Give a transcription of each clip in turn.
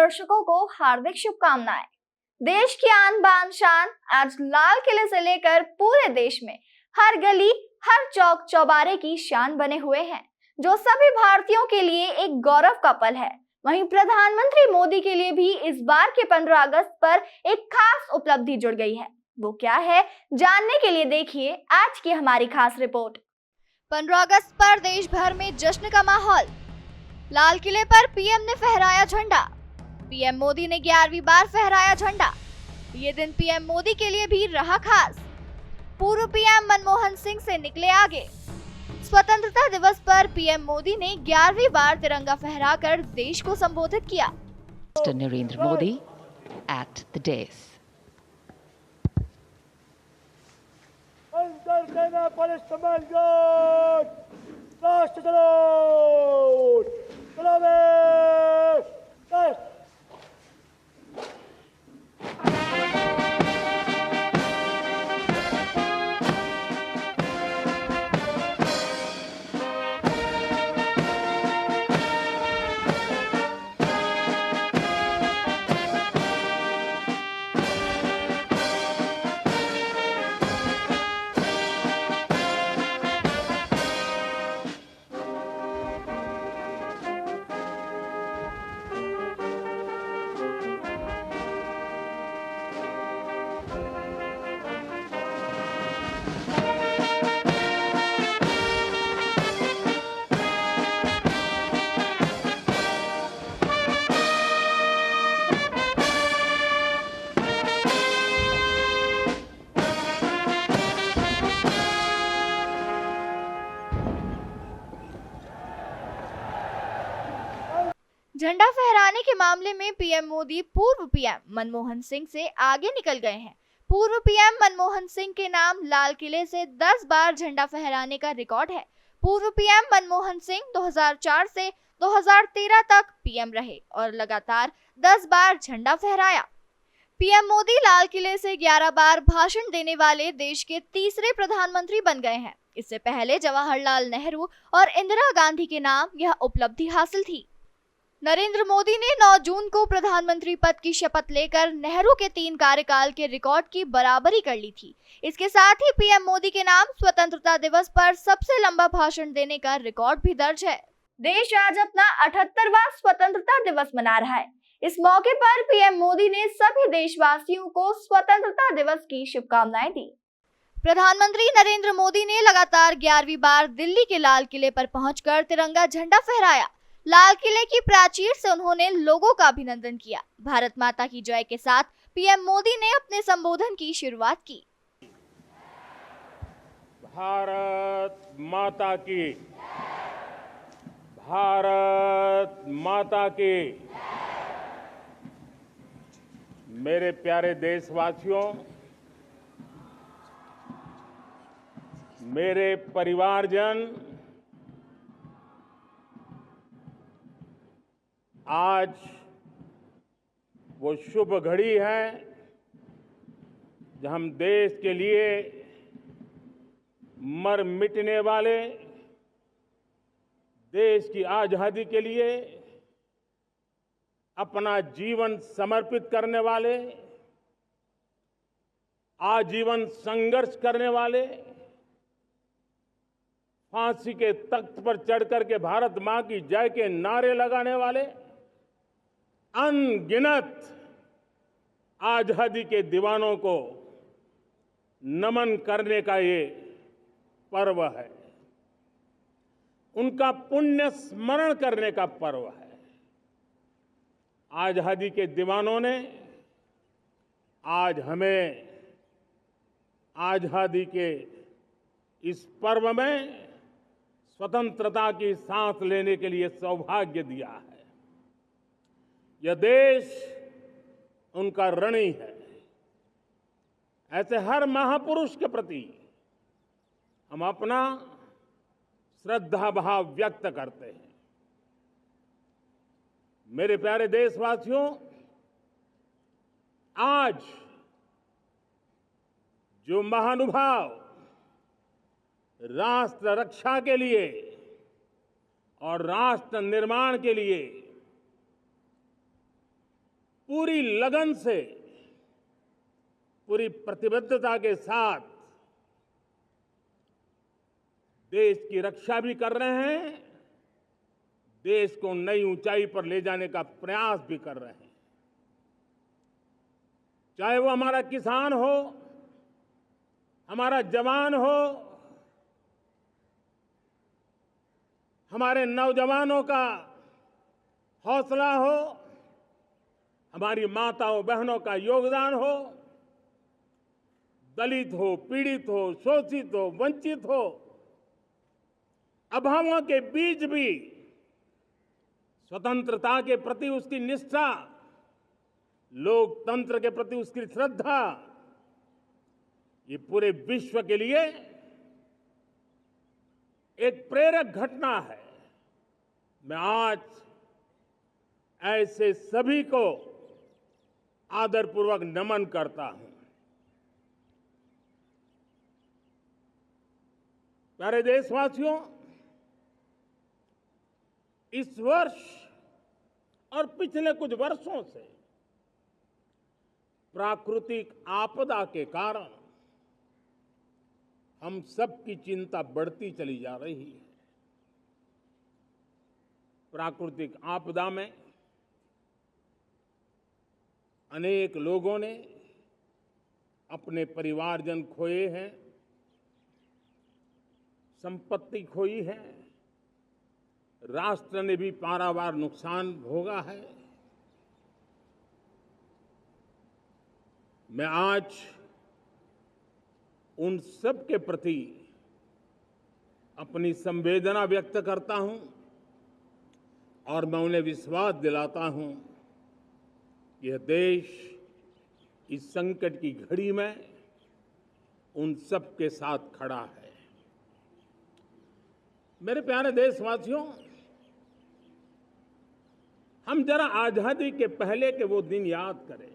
दर्शकों को हार्दिक शुभकामनाएं। देश की आन बान शान आज लाल किले से लेकर पूरे देश में हर गली, हर चौक चौबारे की शान बने हुए हैं, जो सभी भारतीयों के लिए एक गौरव का पल है। वहीं प्रधानमंत्री मोदी के लिए भी इस बार के 15 अगस्त पर एक खास उपलब्धि जुड़ गई है। वो क्या है, जानने के लिए देखिए आज की हमारी खास रिपोर्ट। 15 अगस्त पर देश भर में जश्न का माहौल। लाल किले पर पीएम ने फहराया झंडा। पीएम मोदी ने 11वीं बार फहराया झंडा। ये दिन पीएम मोदी के लिए भी रहा खास। पूर्व पीएम मनमोहन सिंह से निकले आगे। स्वतंत्रता दिवस पर पीएम मोदी ने 11वीं बार तिरंगा फहराकर देश को संबोधित किया। Narendra Modi at the dais. झंडा फहराने के मामले में पीएम मोदी पूर्व पीएम मनमोहन सिंह से आगे निकल गए हैं। पूर्व पीएम मनमोहन सिंह के नाम लाल किले से 10 बार झंडा फहराने का रिकॉर्ड है। पूर्व पीएम मनमोहन सिंह 2004 से 2013 तक पीएम रहे और लगातार 10 बार झंडा फहराया। पीएम मोदी लाल किले से 11 बार भाषण देने वाले देश के तीसरे प्रधानमंत्री बन गए हैं। इससे पहले जवाहरलाल नेहरू और इंदिरा गांधी के नाम यह उपलब्धि हासिल थी। नरेंद्र मोदी ने 9 जून को प्रधानमंत्री पद की शपथ लेकर नेहरू के 3 कार्यकाल के रिकॉर्ड की बराबरी कर ली थी। इसके साथ ही पीएम मोदी के नाम स्वतंत्रता दिवस पर सबसे लंबा भाषण देने का रिकॉर्ड भी दर्ज है। देश आज अपना 78वां स्वतंत्रता दिवस मना रहा है। इस मौके पर पीएम मोदी ने सभी देशवासियों को स्वतंत्रता दिवस की शुभकामनाएं दी। प्रधानमंत्री नरेंद्र मोदी ने लगातार 11वीं बार दिल्ली के लाल किले पर पहुंचकर तिरंगा झंडा फहराया। लाल किले की प्राचीर से उन्होंने लोगों का अभिनंदन किया। भारत माता की जय के साथ पीएम मोदी ने अपने संबोधन की शुरुआत की। भारत माता की, भारत माता की। मेरे प्यारे देशवासियों, मेरे परिवारजन, आज वो शुभ घड़ी है जब हम देश के लिए मर मिटने वाले, देश की आजादी के लिए अपना जीवन समर्पित करने वाले, आजीवन संघर्ष करने वाले, फांसी के तख्त पर चढ़कर के भारत मां की जय के नारे लगाने वाले अनगिनत आजादी के दीवानों को नमन करने का ये पर्व है। उनका पुण्य स्मरण करने का पर्व है। आजादी के दीवानों ने आज हमें आजादी के इस पर्व में स्वतंत्रता की सांस लेने के लिए सौभाग्य दिया है। यह देश उनका ऋणी है। ऐसे हर महापुरुष के प्रति हम अपना श्रद्धा भाव व्यक्त करते हैं। मेरे प्यारे देशवासियों, आज जो महानुभाव राष्ट्र रक्षा के लिए और राष्ट्र निर्माण के लिए पूरी लगन से, पूरी प्रतिबद्धता के साथ देश की रक्षा भी कर रहे हैं, देश को नई ऊंचाई पर ले जाने का प्रयास भी कर रहे हैं। चाहे वो हमारा किसान हो, हमारा जवान हो, हमारे नौजवानों का हौसला हो, हमारी माताओं बहनों का योगदान हो, दलित हो, पीड़ित हो, शोषित हो, वंचित हो, अभावों के बीच भी स्वतंत्रता के प्रति उसकी निष्ठा, लोकतंत्र के प्रति उसकी श्रद्धा, ये पूरे विश्व के लिए एक प्रेरक घटना है। मैं आज ऐसे सभी को आदरपूर्वक नमन करता हूं। प्यारे देशवासियों, इस वर्ष और पिछले कुछ वर्षों से प्राकृतिक आपदा के कारण हम सबकी चिंता बढ़ती चली जा रही है। प्राकृतिक आपदा में अनेक लोगों ने अपने परिवारजन खोए हैं, संपत्ति खोई है, राष्ट्र ने भी पारावार नुकसान भोगा है। मैं आज उन सब के प्रति अपनी संवेदना व्यक्त करता हूं और मैं उन्हें विश्वास दिलाता हूं कि यह देश इस संकट की घड़ी में उन सब के साथ खड़ा है। मेरे प्यारे देशवासियों, हम जरा आजादी के पहले के वो दिन याद करें।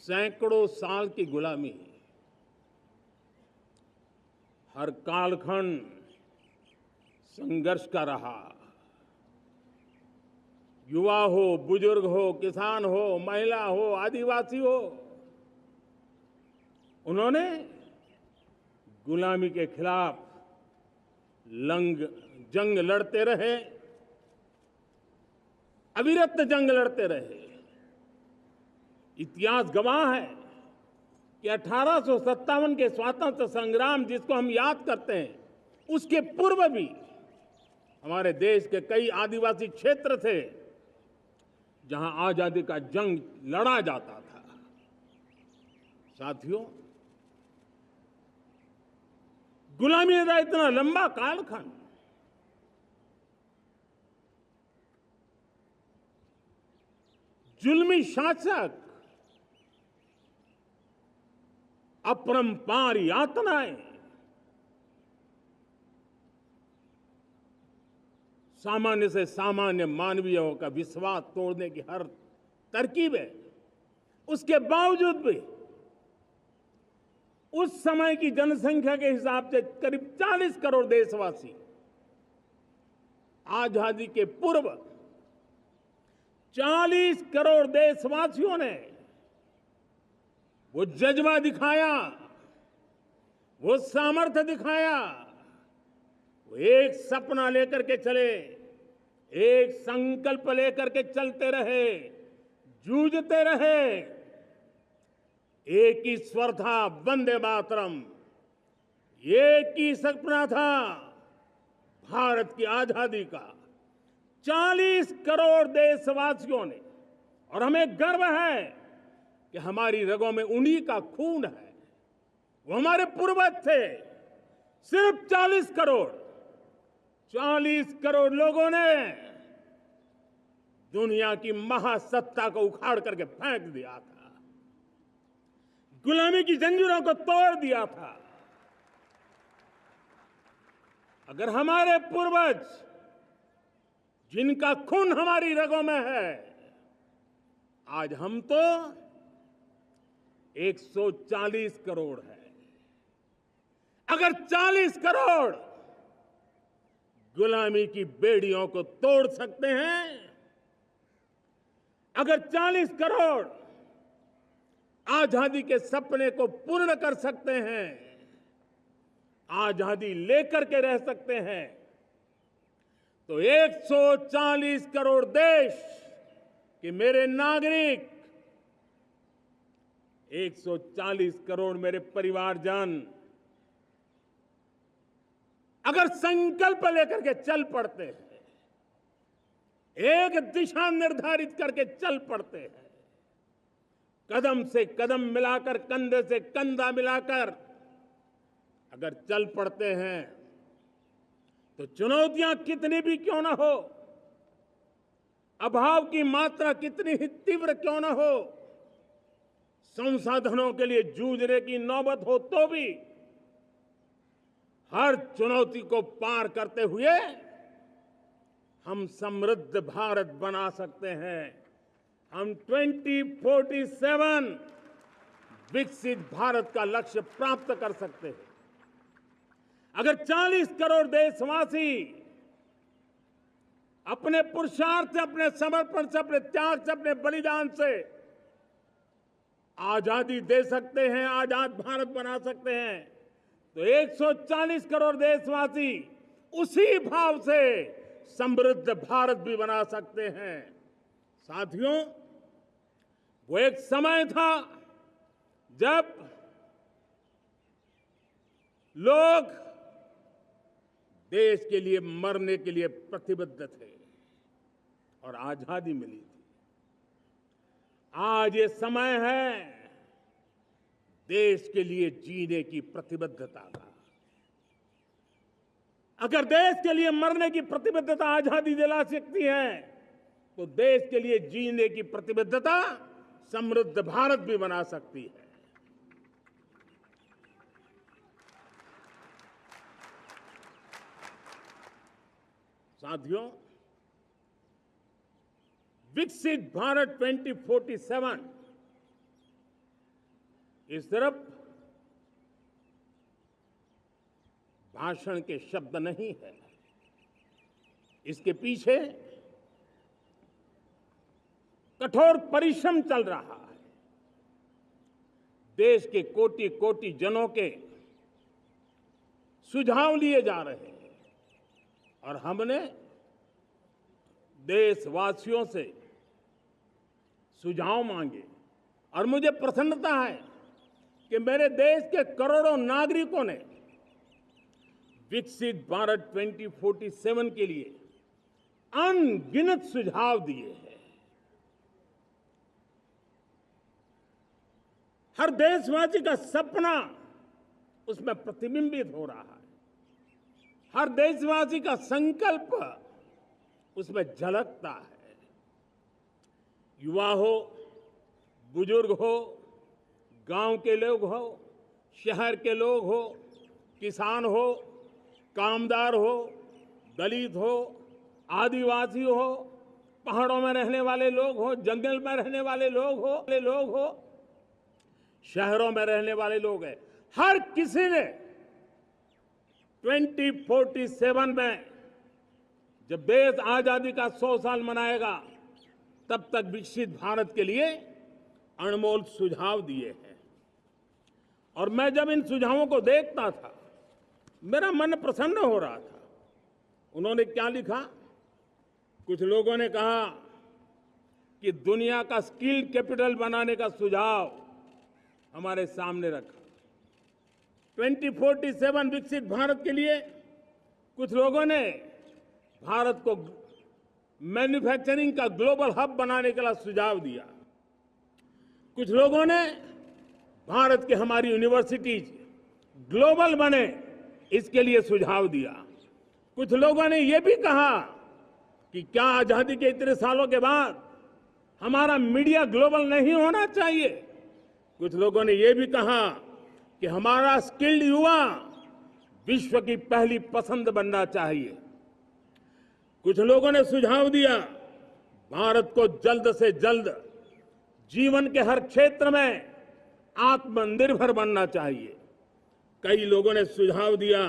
सैकड़ों साल की गुलामी, हर कालखंड संघर्ष का रहा। युवा हो, बुजुर्ग हो, किसान हो, महिला हो, आदिवासी हो, उन्होंने गुलामी के खिलाफ जंग लड़ते रहे, अविरत जंग लड़ते रहे। इतिहास गवाह है कि 1857 के स्वातंत्र संग्राम जिसको हम याद करते हैं, उसके पूर्व भी हमारे देश के कई आदिवासी क्षेत्र थे जहां आजादी का जंग लड़ा जाता था। साथियों, गुलामी का इतना लंबा कालखंड, जुल्मी शासक, अपरंपार यातनाएं, सामान्य से सामान्य मानवीयों का विश्वास तोड़ने की हर तरकीब है। उसके बावजूद भी उस समय की जनसंख्या के हिसाब से करीब 40 करोड़ देशवासी आजादी के पूर्व 40 करोड़ देशवासियों ने वो जज्बा दिखाया, वो सामर्थ्य दिखाया, वो एक सपना लेकर के चले, एक संकल्प लेकर के चलते रहे, जूझते रहे। एक ही स्वर था, वंदे मातरम। एक ही सपना था, भारत की आजादी का। 40 करोड़ देशवासियों ने, और हमें गर्व है कि हमारी रगों में उन्हीं का खून है। वो हमारे पूर्वज थे। सिर्फ 40 करोड़ लोगों ने दुनिया की महासत्ता को उखाड़ करके फेंक दिया था, गुलामी की जंजीरों को तोड़ दिया था। अगर हमारे पूर्वज, जिनका खून हमारी रगों में है, आज हम तो 140 करोड़ है। अगर 40 करोड़ गुलामी की बेड़ियों को तोड़ सकते हैं, अगर 40 करोड़ आजादी के सपने को पूर्ण कर सकते हैं, आजादी लेकर के रह सकते हैं, तो 140 करोड़ देश के मेरे नागरिक, 140 करोड़ मेरे परिवारजन अगर संकल्प लेकर के चल पड़ते हैं, एक दिशा निर्धारित करके चल पड़ते हैं, कदम से कदम मिलाकर, कंधे से कंधा मिलाकर अगर चल पड़ते हैं, तो चुनौतियां कितनी भी क्यों ना हो, अभाव की मात्रा कितनी ही तीव्र क्यों ना हो, संसाधनों के लिए जूझने की नौबत हो तो भी हर चुनौती को पार करते हुए हम समृद्ध भारत बना सकते हैं। हम 2047 विकसित भारत का लक्ष्य प्राप्त कर सकते हैं। अगर 40 करोड़ देशवासी अपने पुरुषार्थ से, अपने समर्पण से, अपने त्याग से, अपने बलिदान से आजादी दे सकते हैं, आजाद भारत बना सकते हैं, तो 140 करोड़ देशवासी उसी भाव से समृद्ध भारत भी बना सकते हैं। साथियों, वो एक समय था जब लोग देश के लिए मरने के लिए प्रतिबद्ध थे और आजादी मिली थी। आज ये समय है देश के लिए जीने की प्रतिबद्धता का। अगर देश के लिए मरने की प्रतिबद्धता आजादी दिला सकती है, तो देश के लिए जीने की प्रतिबद्धता समृद्ध भारत भी बना सकती है। साथियों, विकसित भारत 2047 इस सिर्फ भाषण के शब्द नहीं है, इसके पीछे कठोर परिश्रम चल रहा है। देश के कोटि कोटि जनों के सुझाव लिए जा रहे हैं और हमने देशवासियों से सुझाव मांगे और मुझे प्रसन्नता है कि मेरे देश के करोड़ों नागरिकों ने विकसित भारत 2047 के लिए अनगिनत सुझाव दिए हैं। हर देशवासी का सपना उसमें प्रतिबिंबित हो रहा है, हर देशवासी का संकल्प उसमें झलकता है। युवा हो, बुजुर्ग हो, गांव के लोग हो, शहर के लोग हो, किसान हो, कामदार हो, दलित हो, आदिवासी हो, पहाड़ों में रहने वाले लोग हो, जंगल में रहने वाले लोग हो, शहरों में रहने वाले लोग हैं, हर किसी ने 2047 में जब देश आजादी का 100 साल मनाएगा, तब तक विकसित भारत के लिए अनमोल सुझाव दिए हैं। और मैं जब इन सुझावों को देखता था, मेरा मन प्रसन्न हो रहा था। उन्होंने क्या लिखा? कुछ लोगों ने कहा कि दुनिया का स्किल कैपिटल बनाने का सुझाव हमारे सामने रखा। 2047 विकसित भारत के लिए कुछ लोगों ने भारत को मैन्युफैक्चरिंग का ग्लोबल हब बनाने का सुझाव दिया। कुछ लोगों ने भारत के हमारी यूनिवर्सिटीज ग्लोबल बने, इसके लिए सुझाव दिया। कुछ लोगों ने यह भी कहा कि क्या आजादी के इतने सालों के बाद हमारा मीडिया ग्लोबल नहीं होना चाहिए। कुछ लोगों ने यह भी कहा कि हमारा स्किल्ड युवा विश्व की पहली पसंद बनना चाहिए। कुछ लोगों ने सुझाव दिया भारत को जल्द से जल्द जीवन के हर क्षेत्र में आत्मनिर्भर बनना चाहिए। कई लोगों ने सुझाव दिया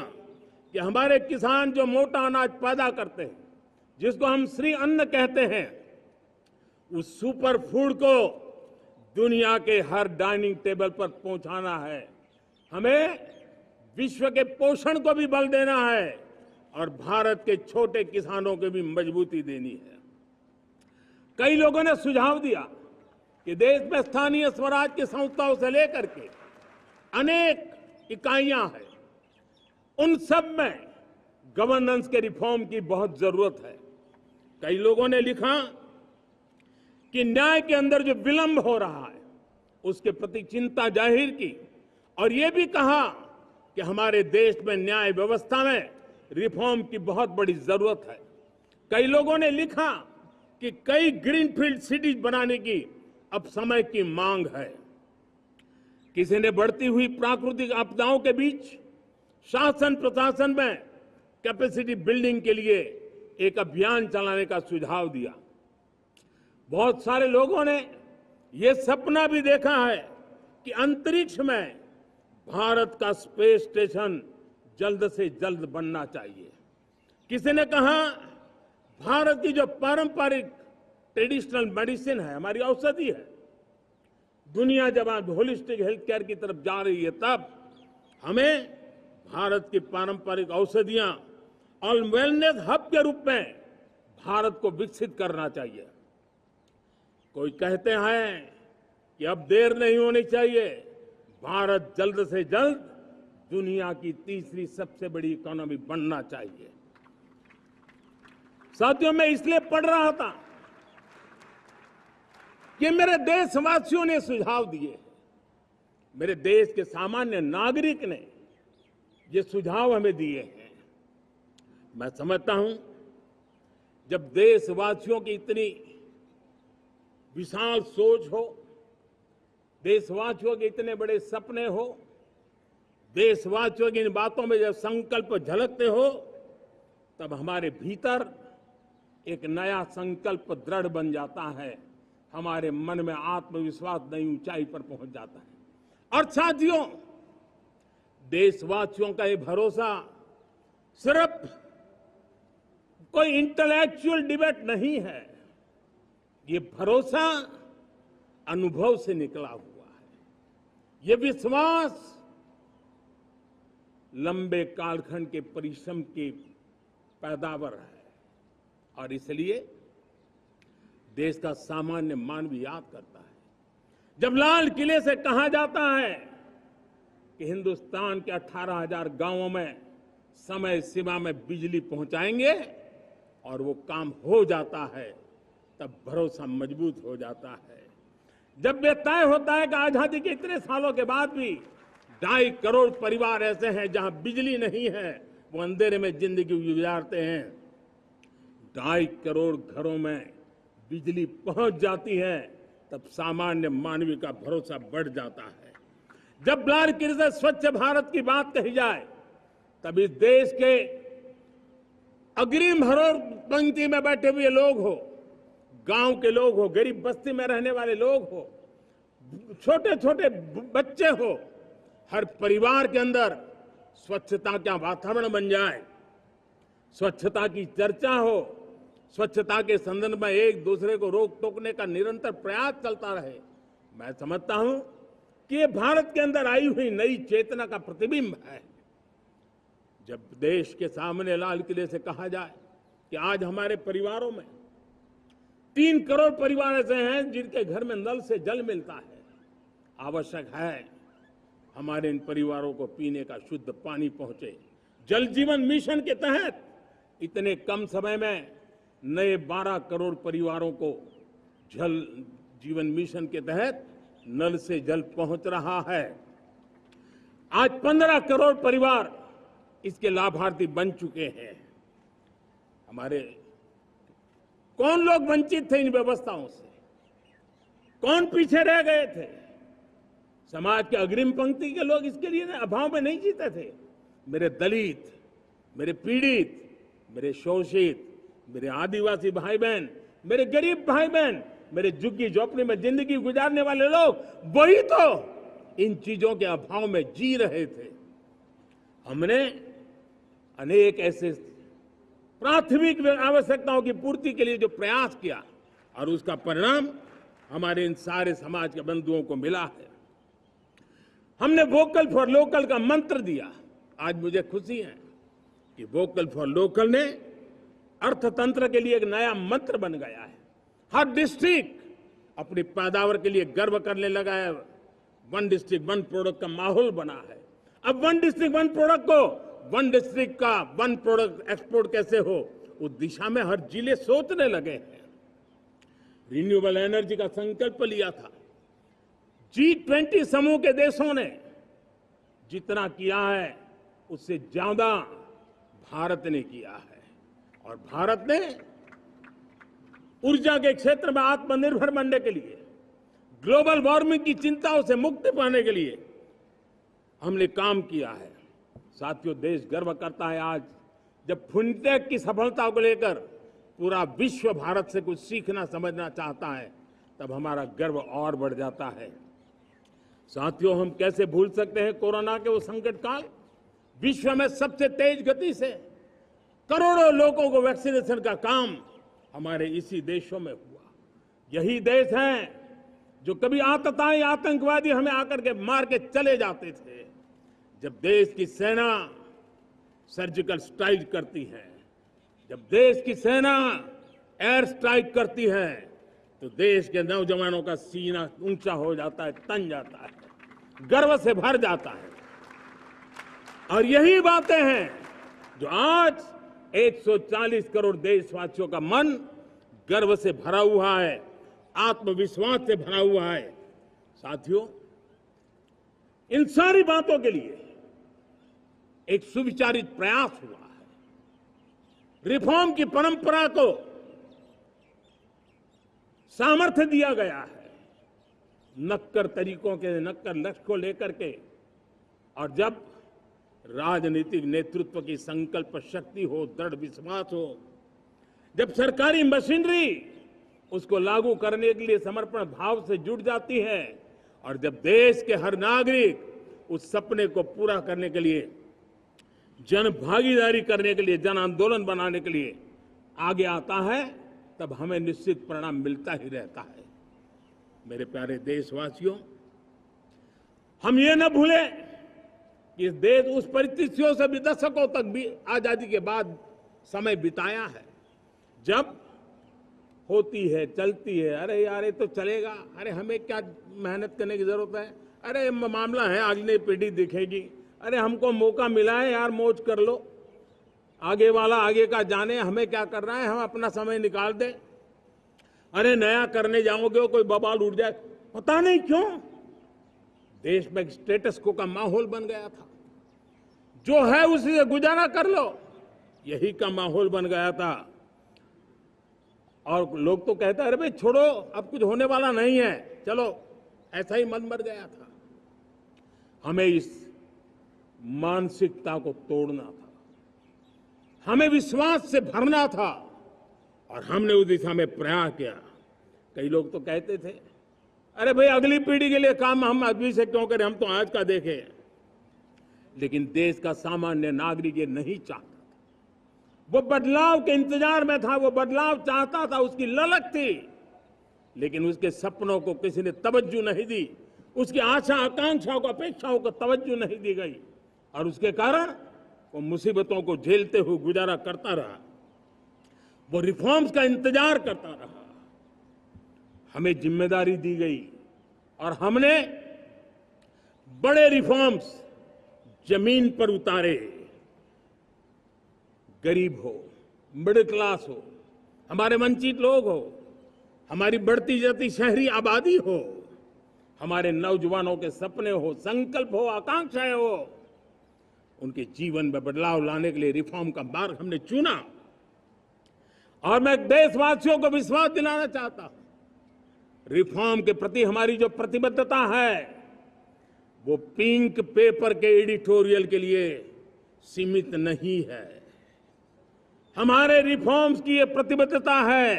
कि हमारे किसान जो मोटा अनाज पैदा करते हैं, जिसको हम श्री अन्न कहते हैं, उस सुपर फूड को दुनिया के हर डाइनिंग टेबल पर पहुंचाना है। हमें विश्व के पोषण को भी बल देना है और भारत के छोटे किसानों को भी मजबूती देनी है। कई लोगों ने सुझाव दिया कि देश में स्थानीय स्वराज की संस्थाओं से लेकर के अनेक इकाइयां हैं, उन सब में गवर्नेंस के रिफॉर्म की बहुत जरूरत है। कई लोगों ने लिखा कि न्याय के अंदर जो विलंब हो रहा है उसके प्रति चिंता जाहिर की और ये भी कहा कि हमारे देश में न्याय व्यवस्था में रिफॉर्म की बहुत बड़ी जरूरत है। कई लोगों ने लिखा कि कई ग्रीनफील्ड सिटीज बनाने की अब समय की मांग है। किसी ने बढ़ती हुई प्राकृतिक आपदाओं के बीच शासन प्रशासन में कैपेसिटी बिल्डिंग के लिए एक अभियान चलाने का सुझाव दिया। बहुत सारे लोगों ने यह सपना भी देखा है कि अंतरिक्ष में भारत का स्पेस स्टेशन जल्द से जल्द बनना चाहिए। किसी ने कहा भारत की जो पारंपरिक ट्रेडिशनल मेडिसिन है, हमारी औषधि है, दुनिया जब आज होलिस्टिक हेल्थ केयर की तरफ जा रही है तब हमें भारत की पारंपरिक औषधियां और वेलनेस हब के रूप में भारत को विकसित करना चाहिए। कोई कहते हैं कि अब देर नहीं होनी चाहिए, भारत जल्द से जल्द दुनिया की तीसरी सबसे बड़ी इकोनॉमी बनना चाहिए। साथियों, मैं इसलिए पढ़ रहा था कि मेरे देशवासियों ने सुझाव दिए, मेरे देश के सामान्य नागरिक ने ये सुझाव हमें दिए हैं। मैं समझता हूं जब देशवासियों की इतनी विशाल सोच हो, देशवासियों के इतने बड़े सपने हो, देशवासियों की इन बातों में जब संकल्प झलकते हो तब हमारे भीतर एक नया संकल्प दृढ़ बन जाता है, हमारे मन में आत्मविश्वास नई ऊंचाई पर पहुंच जाता है। और साथियों, देशवासियों का ये भरोसा सिर्फ कोई इंटेलेक्चुअल डिबेट नहीं है, ये भरोसा अनुभव से निकला हुआ है। ये विश्वास लंबे कालखंड के परिश्रम की पैदावार है और इसलिए देश का सामान्य मानव याद करता है जब लाल किले से कहा जाता है कि हिंदुस्तान के 18,000 गांवों में समय सीमा में बिजली पहुंचाएंगे और वो काम हो जाता है, तब भरोसा मजबूत हो जाता है। जब ये तय होता है कि आजादी के इतने सालों के बाद भी 2.5 करोड़ परिवार ऐसे हैं जहां बिजली नहीं है, वो अंधेरे में जिंदगी गुजारते हैं, 2.5 करोड़ घरों में बिजली पहुंच जाती है, तब सामान्य मानवीय का भरोसा बढ़ जाता है। जब लाल किले से स्वच्छ भारत की बात कही जाए तब इस देश के अग्रिम हरोर पंक्ति में बैठे हुए लोग हो, गांव के लोग हो, गरीब बस्ती में रहने वाले लोग हो, छोटे छोटे बच्चे हो, हर परिवार के अंदर स्वच्छता का वातावरण बन जाए, स्वच्छता की चर्चा हो, स्वच्छता के संदर्भ में एक दूसरे को रोक टोकने का निरंतर प्रयास चलता रहे। मैं समझता हूं कि ये भारत के अंदर आई हुई नई चेतना का प्रतिबिंब है। जब देश के सामने लाल किले से कहा जाए कि आज हमारे परिवारों में 3 करोड़ परिवार ऐसे हैं जिनके घर में नल से जल मिलता है, आवश्यक है हमारे इन परिवारों को पीने का शुद्ध पानी पहुंचे। जल जीवन मिशन के तहत इतने कम समय में नए 12 करोड़ परिवारों को जल जीवन मिशन के तहत नल से जल पहुंच रहा है। आज 15 करोड़ परिवार इसके लाभार्थी बन चुके हैं। हमारे कौन लोग वंचित थे इन व्यवस्थाओं से, कौन पीछे रह गए थे? समाज के अग्रिम पंक्ति के लोग इसके लिए अभाव में नहीं जीते थे। मेरे दलित, मेरे पीड़ित, मेरे शोषित, मेरे आदिवासी भाई बहन, मेरे गरीब भाई बहन, मेरे झुग्गी झोपड़ी में जिंदगी गुजारने वाले लोग, वही तो इन चीजों के अभाव में जी रहे थे। हमने अनेक ऐसे प्राथमिक आवश्यकताओं की पूर्ति के लिए जो प्रयास किया और उसका परिणाम हमारे इन सारे समाज के बंधुओं को मिला है। हमने वोकल फॉर लोकल का मंत्र दिया। आज मुझे खुशी है कि वोकल फॉर लोकल ने अर्थतंत्र के लिए एक नया मंत्र बन गया है। हर डिस्ट्रिक्ट अपनी पैदावार के लिए गर्व करने लगा है। वन डिस्ट्रिक्ट वन प्रोडक्ट का माहौल बना है। अब वन डिस्ट्रिक्ट वन प्रोडक्ट को वन डिस्ट्रिक्ट का वन प्रोडक्ट एक्सपोर्ट कैसे हो, उस दिशा में हर जिले सोचने लगे हैं। रिन्यूएबल एनर्जी का संकल्प लिया था। G20 समूह के देशों ने जितना किया है उससे ज्यादा भारत ने किया है, और भारत ने ऊर्जा के क्षेत्र में आत्मनिर्भर बनने के लिए, ग्लोबल वार्मिंग की चिंताओं से मुक्ति पाने के लिए हमने काम किया है। साथियों, देश गर्व करता है आज जब फिनटेक की सफलता को लेकर पूरा विश्व भारत से कुछ सीखना समझना चाहता है, तब हमारा गर्व और बढ़ जाता है। साथियों, हम कैसे भूल सकते हैं कोरोना के वो संकट काल। विश्व में सबसे तेज गति से करोड़ों लोगों को वैक्सीनेशन का काम हमारे इसी देशों में हुआ। यही देश हैं जो कभी आतताई आतंकवादी हमें आकर के मार के चले जाते थे। जब देश की सेना सर्जिकल स्ट्राइक करती है, जब देश की सेना एयर स्ट्राइक करती है, तो देश के नौजवानों का सीना ऊंचा हो जाता है, तन जाता है, गर्व से भर जाता है। और यही बातें हैं जो आज 140 करोड़ देशवासियों का मन गर्व से भरा हुआ है, आत्मविश्वास से भरा हुआ है। साथियों, इन सारी बातों के लिए एक सुविचारित प्रयास हुआ है। रिफॉर्म की परंपरा को सामर्थ्य दिया गया है, नक्कर तरीकों के, नक्कर लक्ष्य को लेकर के। और जब राजनीतिक नेतृत्व की संकल्प शक्ति हो, दृढ़ विश्वास हो, जब सरकारी मशीनरी उसको लागू करने के लिए समर्पण भाव से जुट जाती है, और जब देश के हर नागरिक उस सपने को पूरा करने के लिए, जन भागीदारी करने के लिए, जन आंदोलन बनाने के लिए आगे आता है, तब हमें निश्चित परिणाम मिलता ही रहता है। मेरे प्यारे देशवासियों, हम ये न भूलें कि देश उस परिस्थितियों से भी दशकों तक भी आजादी के बाद समय बिताया है, जब होती है, चलती है, अरे यार ये तो चलेगा, अरे हमें क्या मेहनत करने की जरूरत है, अरे मामला है अगली पीढ़ी दिखेगी, अरे हमको मौका मिला है यार, मौज कर लो, आगे वाला आगे का जाने, हमें क्या करना है, हम अपना समय निकाल दें। अरे नया करने जाओगे कोई बवाल उठ जाए, पता नहीं क्यों देश में स्टेटस को का माहौल बन गया था। जो है उसी से गुजारा कर लो, यही का माहौल बन गया था। और लोग तो कहते हैं अरे भाई छोड़ो, अब कुछ होने वाला नहीं है, चलो, ऐसा ही मन बन गया था। हमें इस मानसिकता को तोड़ना था, हमें विश्वास से भरना था, और हमने उस दिशा में प्रयास किया। कई लोग तो कहते थे अरे भाई अगली पीढ़ी के लिए काम हम अभी से क्यों करें, हम तो आज का देखें। लेकिन देश का सामान्य नागरिक ये नहीं चाहता था। वो बदलाव के इंतजार में था, वो बदलाव चाहता था, उसकी ललक थी, लेकिन उसके सपनों को किसी ने तवज्जो नहीं दी, उसकी आशा आकांक्षाओं को, अपेक्षाओं को तवज्जो नहीं दी गई, और उसके कारण वो मुसीबतों को झेलते हुए गुजारा करता रहा, वो रिफॉर्म्स का इंतजार करता रहा। हमें जिम्मेदारी दी गई और हमने बड़े रिफॉर्म्स जमीन पर उतारे। गरीब हो, मिडिल क्लास हो, हमारे वंचित लोग हो, हमारी बढ़ती जाती शहरी आबादी हो, हमारे नौजवानों के सपने हो, संकल्प हो, आकांक्षाएं हो, उनके जीवन में बदलाव लाने के लिए रिफॉर्म का मार्ग हमने चुना। और मैं देशवासियों को विश्वास दिलाना चाहता हूं, रिफॉर्म के प्रति हमारी जो प्रतिबद्धता है वो पिंक पेपर के एडिटोरियल के लिए सीमित नहीं है। हमारे रिफॉर्म्स की ये प्रतिबद्धता है,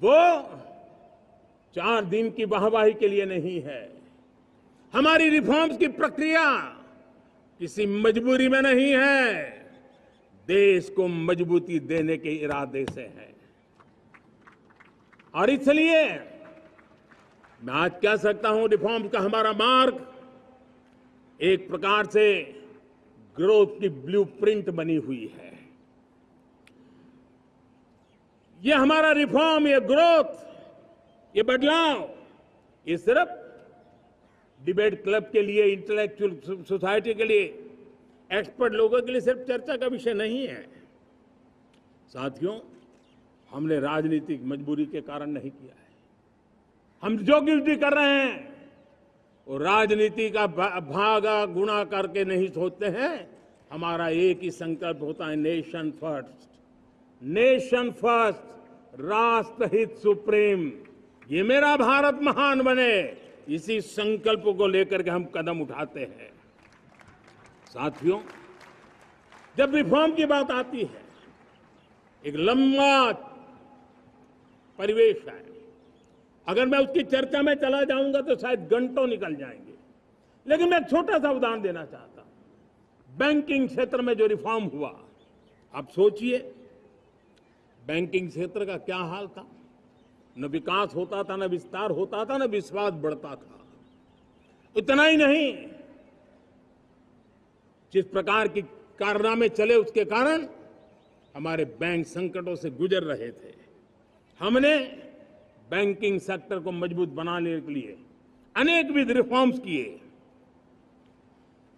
वो 4 दिन की वाहवाही के लिए नहीं है। हमारी रिफॉर्म्स की प्रक्रिया किसी मजबूरी में नहीं है, देश को मजबूती देने के इरादे से है। और इसलिए मैं आज कह सकता हूं रिफॉर्म का हमारा मार्ग एक प्रकार से ग्रोथ की ब्लूप्रिंट बनी हुई है। ये हमारा रिफॉर्म, ये ग्रोथ, ये बदलाव, ये सिर्फ डिबेट क्लब के लिए, इंटेलेक्चुअल सोसाइटी के लिए, एक्सपर्ट लोगों के लिए सिर्फ चर्चा का विषय नहीं है। साथियों, हमने राजनीतिक मजबूरी के कारण नहीं किया है। हम जो कुछ भी कर रहे हैं वो राजनीति का भागा गुणा करके नहीं सोचते हैं। हमारा एक ही संकल्प होता है, नेशन फर्स्ट, नेशन फर्स्ट, राष्ट्रहित सुप्रीम। ये मेरा भारत महान बने, इसी संकल्प को लेकर के हम कदम उठाते हैं। साथियों, जब रिफॉर्म की बात आती है, एक लंबा परिवेश है। अगर मैं उसकी चर्चा में चला जाऊंगा तो शायद घंटों निकल जाएंगे, लेकिन मैं एक छोटा सा उदाहरण देना चाहता हूं। बैंकिंग क्षेत्र में जो रिफॉर्म हुआ, आप सोचिए बैंकिंग क्षेत्र का क्या हाल था। न विकास होता था, न विस्तार होता था, न विश्वास बढ़ता था। इतना ही नहीं, जिस प्रकार की कारनामे चले उसके कारण हमारे बैंक संकटों से गुजर रहे थे। हमने बैंकिंग सेक्टर को मजबूत बनाने के लिए अनेक विध रिफॉर्म्स किए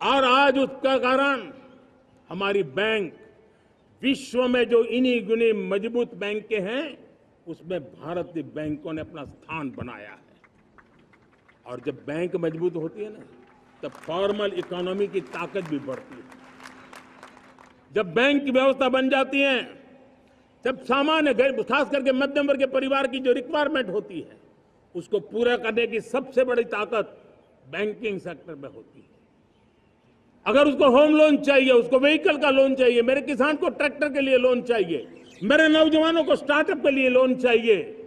और आज उसका कारण हमारी बैंक विश्व में जो इन्हीं गुने मजबूत बैंक के हैं उसमें भारतीय बैंकों ने अपना स्थान बनाया है। और जब बैंक मजबूत होती है ना, तब फॉर्मल इकोनॉमी की ताकत भी बढ़ती है। जब बैंक की व्यवस्था बन जाती है, जब सामान्य खास करके मध्यम वर्ग के परिवार की जो रिक्वायरमेंट होती है उसको पूरा करने की सबसे बड़ी ताकत बैंकिंग सेक्टर में होती है। अगर उसको होम लोन चाहिए, उसको व्हीकल का लोन चाहिए, मेरे किसान को ट्रैक्टर के लिए लोन चाहिए, मेरे नौजवानों को स्टार्टअप के लिए लोन चाहिए,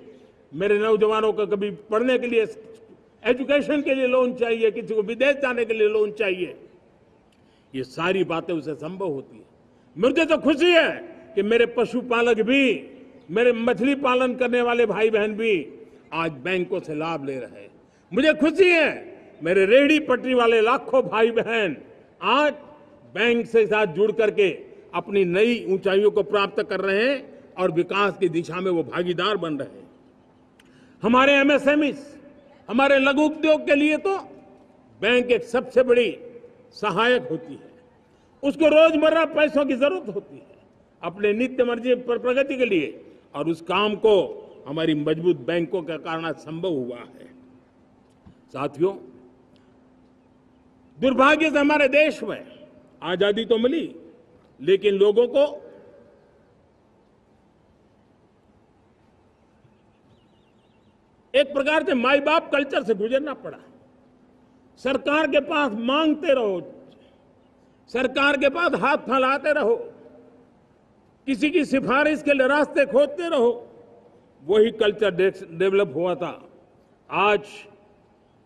मेरे नौजवानों को कभी पढ़ने के लिए, एजुकेशन के लिए लोन चाहिए, किसी को विदेश जाने के लिए लोन चाहिए, ये सारी बातें उसे संभव होती है। मुझे तो खुशी है कि मेरे पशुपालक भी, मेरे मछली पालन करने वाले भाई बहन भी आज बैंकों से लाभ ले रहे हैं। मुझे खुशी है मेरे रेहड़ी पटरी वाले लाखों भाई बहन आज बैंक से साथ जुड़ करके अपनी नई ऊंचाइयों को प्राप्त कर रहे हैं और विकास की दिशा में वो भागीदार बन रहे हैं। हमारे एमएसएमई, हमारे लघु उद्योग के लिए तो बैंक एक सबसे बड़ी सहायक होती है। उसको रोजमर्रा पैसों की जरूरत होती है अपने नित्य मर्जी पर प्रगति के लिए, और उस काम को हमारी मजबूत बैंकों के कारण संभव हुआ है। साथियों, दुर्भाग्य से हमारे देश में आजादी तो मिली, लेकिन लोगों को एक प्रकार से माई बाप कल्चर से गुजरना पड़ा। सरकार के पास मांगते रहो, सरकार के पास हाथ फैलाते रहो, किसी की सिफारिश के लिए रास्ते खोजते रहो, वही कल्चर डेवलप हुआ था। आज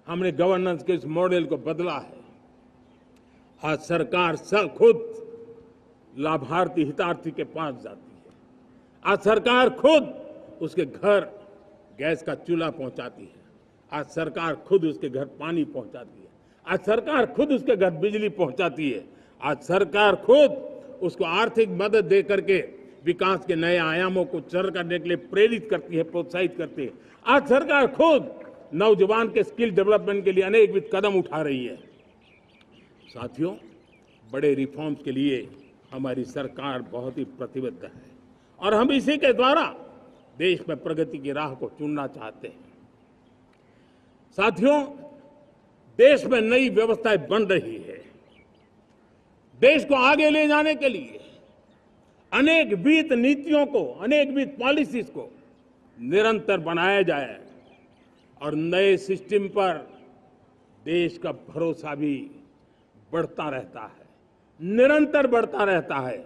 हमने गवर्नेंस के इस मॉडल को बदला है। आज सरकार खुद लाभार्थी हितार्थी के पास जाती है। आज सरकार खुद उसके घर गैस का चूल्हा पहुंचाती है। आज सरकार खुद उसके घर पानी पहुंचाती है। आज सरकार खुद उसके घर बिजली पहुंचाती है। आज सरकार खुद उसको आर्थिक मदद दे करके विकास के नए आयामों को चर करने के लिए प्रेरित करती है, प्रोत्साहित करती है। आज सरकार खुद नौजवान के स्किल डेवलपमेंट के लिए अनेक विध कदम उठा रही है। साथियों, बड़े रिफॉर्म्स के लिए हमारी सरकार बहुत ही प्रतिबद्ध है और हम इसी के द्वारा देश में प्रगति की राह को चुनना चाहते हैं। साथियों, देश में नई व्यवस्थाएं बन रही है। देश को आगे ले जाने के लिए अनेक वित्त नीतियों को, अनेक वित्त पॉलिसीज को निरंतर बनाया जाए और नए सिस्टम पर देश का भरोसा भी बढ़ता रहता है, निरंतर बढ़ता रहता है।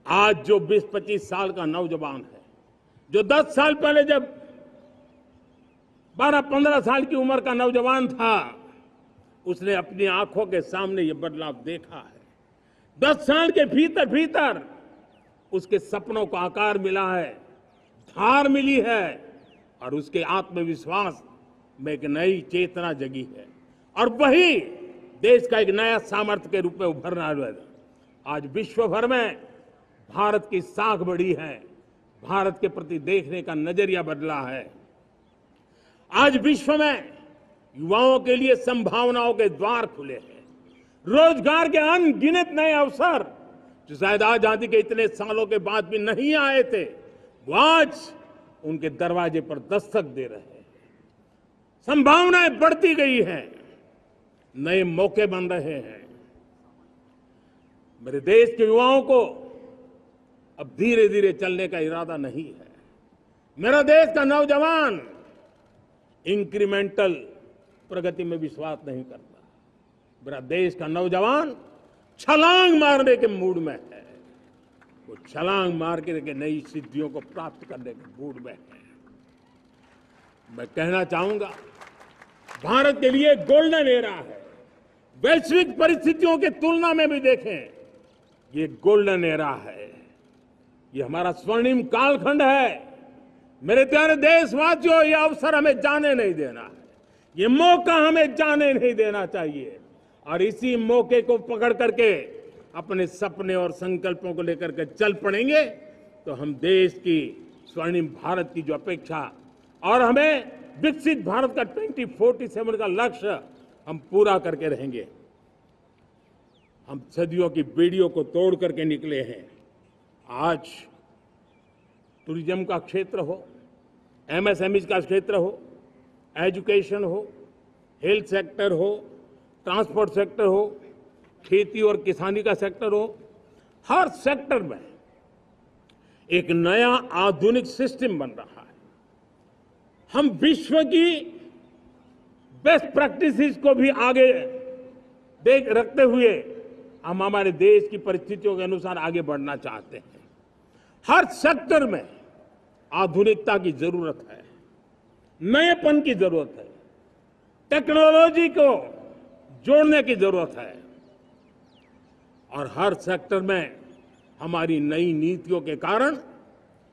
आज जो 20-25 साल का नौजवान है, जो 10 साल पहले जब 12-15 साल की उम्र का नौजवान था, उसने अपनी आंखों के सामने ये बदलाव देखा है। 10 साल के भीतर भीतर उसके सपनों को आकार मिला है, धार मिली है, और उसके आत्मविश्वास में एक नई चेतना जगी है और वही देश का एक नया सामर्थ्य के रूप में उभरना है। आज विश्व भर में भारत की साख बढ़ी है, भारत के प्रति देखने का नजरिया बदला है। आज विश्व में युवाओं के लिए संभावनाओं के द्वार खुले हैं, रोजगार के अनगिनत नए अवसर जो शायद आजादी के इतने सालों के बाद भी नहीं आए थे, वो आज उनके दरवाजे पर दस्तक दे रहे हैं। संभावनाएं बढ़ती गई हैं, नए मौके बन रहे हैं। मेरे देश के युवाओं को अब धीरे धीरे चलने का इरादा नहीं है। मेरा देश का नौजवान इंक्रीमेंटल प्रगति में विश्वास नहीं करता। मेरा देश का नौजवान छलांग मारने के मूड में है। वो छलांग मार के नई सिद्धियों को प्राप्त करने के मूड में है। मैं कहना चाहूंगा, भारत के लिए गोल्डन एरा है। वैश्विक परिस्थितियों की तुलना में भी देखें, ये गोल्डन एरा है। ये हमारा स्वर्णिम कालखंड है। मेरे प्यारे देशवासियों, ये अवसर हमें जाने नहीं देना है। ये मौका हमें जाने नहीं देना चाहिए और इसी मौके को पकड़ करके अपने सपने और संकल्पों को लेकर के चल पड़ेंगे तो हम देश की स्वर्णिम भारत की जो अपेक्षा और हमें विकसित भारत का 2047 का लक्ष्य हम पूरा करके रहेंगे। हम सदियों की बेड़ियों को तोड़ करके निकले हैं। आज टूरिज्म का क्षेत्र हो, एमएसएमई का क्षेत्र हो, एजुकेशन हो, हेल्थ सेक्टर हो, ट्रांसपोर्ट सेक्टर हो, खेती और किसानी का सेक्टर हो, हर सेक्टर में एक नया आधुनिक सिस्टम बन रहा है। हम विश्व की बेस्ट प्रैक्टिसेस को भी आगे देख रखते हुए हम हमारे देश की परिस्थितियों के अनुसार आगे बढ़ना चाहते हैं। हर सेक्टर में आधुनिकता की जरूरत है, नएपन की जरूरत है, टेक्नोलॉजी को जोड़ने की जरूरत है और हर सेक्टर में हमारी नई नीतियों के कारण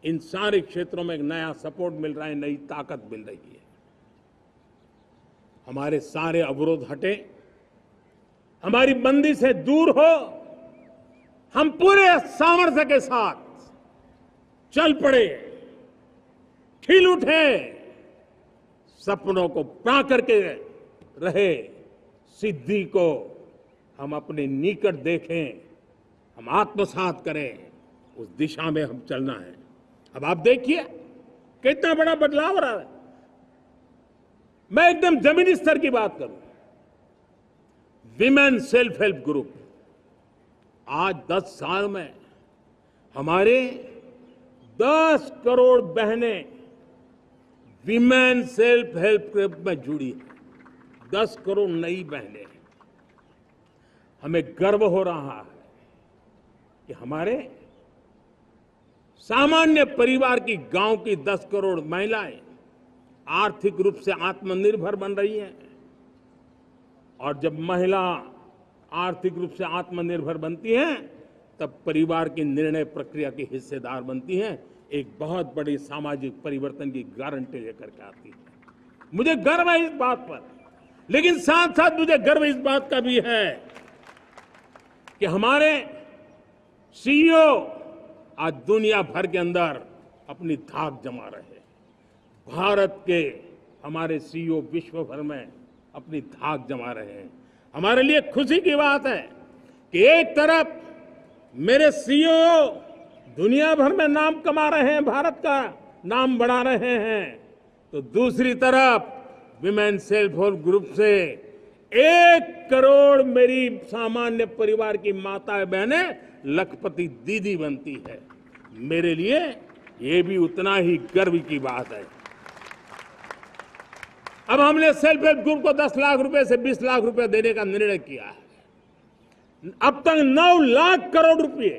इन सारे क्षेत्रों में एक नया सपोर्ट मिल रहा है, नई ताकत मिल रही है। हमारे सारे अवरोध हटे, हमारी बंदी से दूर हो, हम पूरे सामर्थ्य के साथ चल पड़े, खिल उठे, सपनों को पा करके रहे, सिद्धि को हम अपने निकट देखें, हम आत्मसात करें, उस दिशा में हम चलना है। अब आप देखिए कितना बड़ा बदलाव हो रहा है। मैं एकदम जमीनी स्तर की बात करूं, विमेन सेल्फ हेल्प ग्रुप आज 10 साल में हमारे 10 करोड़ बहनें विमेन सेल्फ हेल्प ग्रुप में जुड़ी है। 10 करोड़ नई बहनें। हमें गर्व हो रहा है कि हमारे सामान्य परिवार की, गांव की 10 करोड़ महिलाएं आर्थिक रूप से आत्मनिर्भर बन रही हैं। और जब महिला आर्थिक रूप से आत्मनिर्भर बनती हैं, तब परिवार की निर्णय प्रक्रिया की हिस्सेदार बनती हैं, एक बहुत बड़ी सामाजिक परिवर्तन की गारंटी लेकर के आती है। मुझे गर्व है इस बात पर, लेकिन साथ साथ मुझे गर्व इस बात का भी है कि हमारे सीईओ आज दुनिया भर के अंदर अपनी धाक जमा रहे हैं। भारत के हमारे सीईओ विश्व भर में अपनी धाक जमा रहे हैं। हमारे लिए खुशी की बात है कि एक तरफ मेरे सीईओ दुनिया भर में नाम कमा रहे हैं, भारत का नाम बढ़ा रहे हैं, तो दूसरी तरफ विमेन सेल्फ हेल्प ग्रुप से 1 करोड़ मेरी सामान्य परिवार की माताएं बहनें लखपति दीदी बनती है। मेरे लिए ये भी उतना ही गर्व की बात है। अब हमने सेल्फ हेल्प ग्रुप को 10 लाख रुपए से 20 लाख रुपए देने का निर्णय किया है। अब तक 9 लाख करोड़ रुपए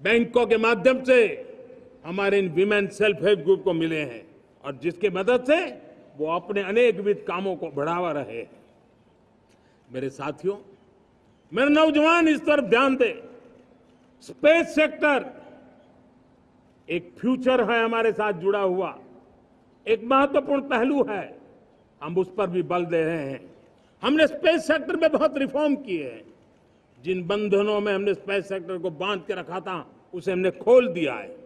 बैंकों के माध्यम से हमारे इन विमेन सेल्फ हेल्प ग्रुप को मिले हैं और जिसकी मदद से वो अपने अनेकविध कामों को बढ़ावा रहे हैं। मेरे साथियों, मेरे नौजवान इस तरफ ध्यान दें। स्पेस सेक्टर एक फ्यूचर है हमारे साथ जुड़ा हुआ। एक महत्वपूर्ण पहलू है, हम उस पर भी बल दे रहे हैं। हमने स्पेस सेक्टर में बहुत रिफॉर्म किए हैं। जिन बंधनों में हमने स्पेस सेक्टर को बांध के रखा था, उसे हमने खोल दिया है।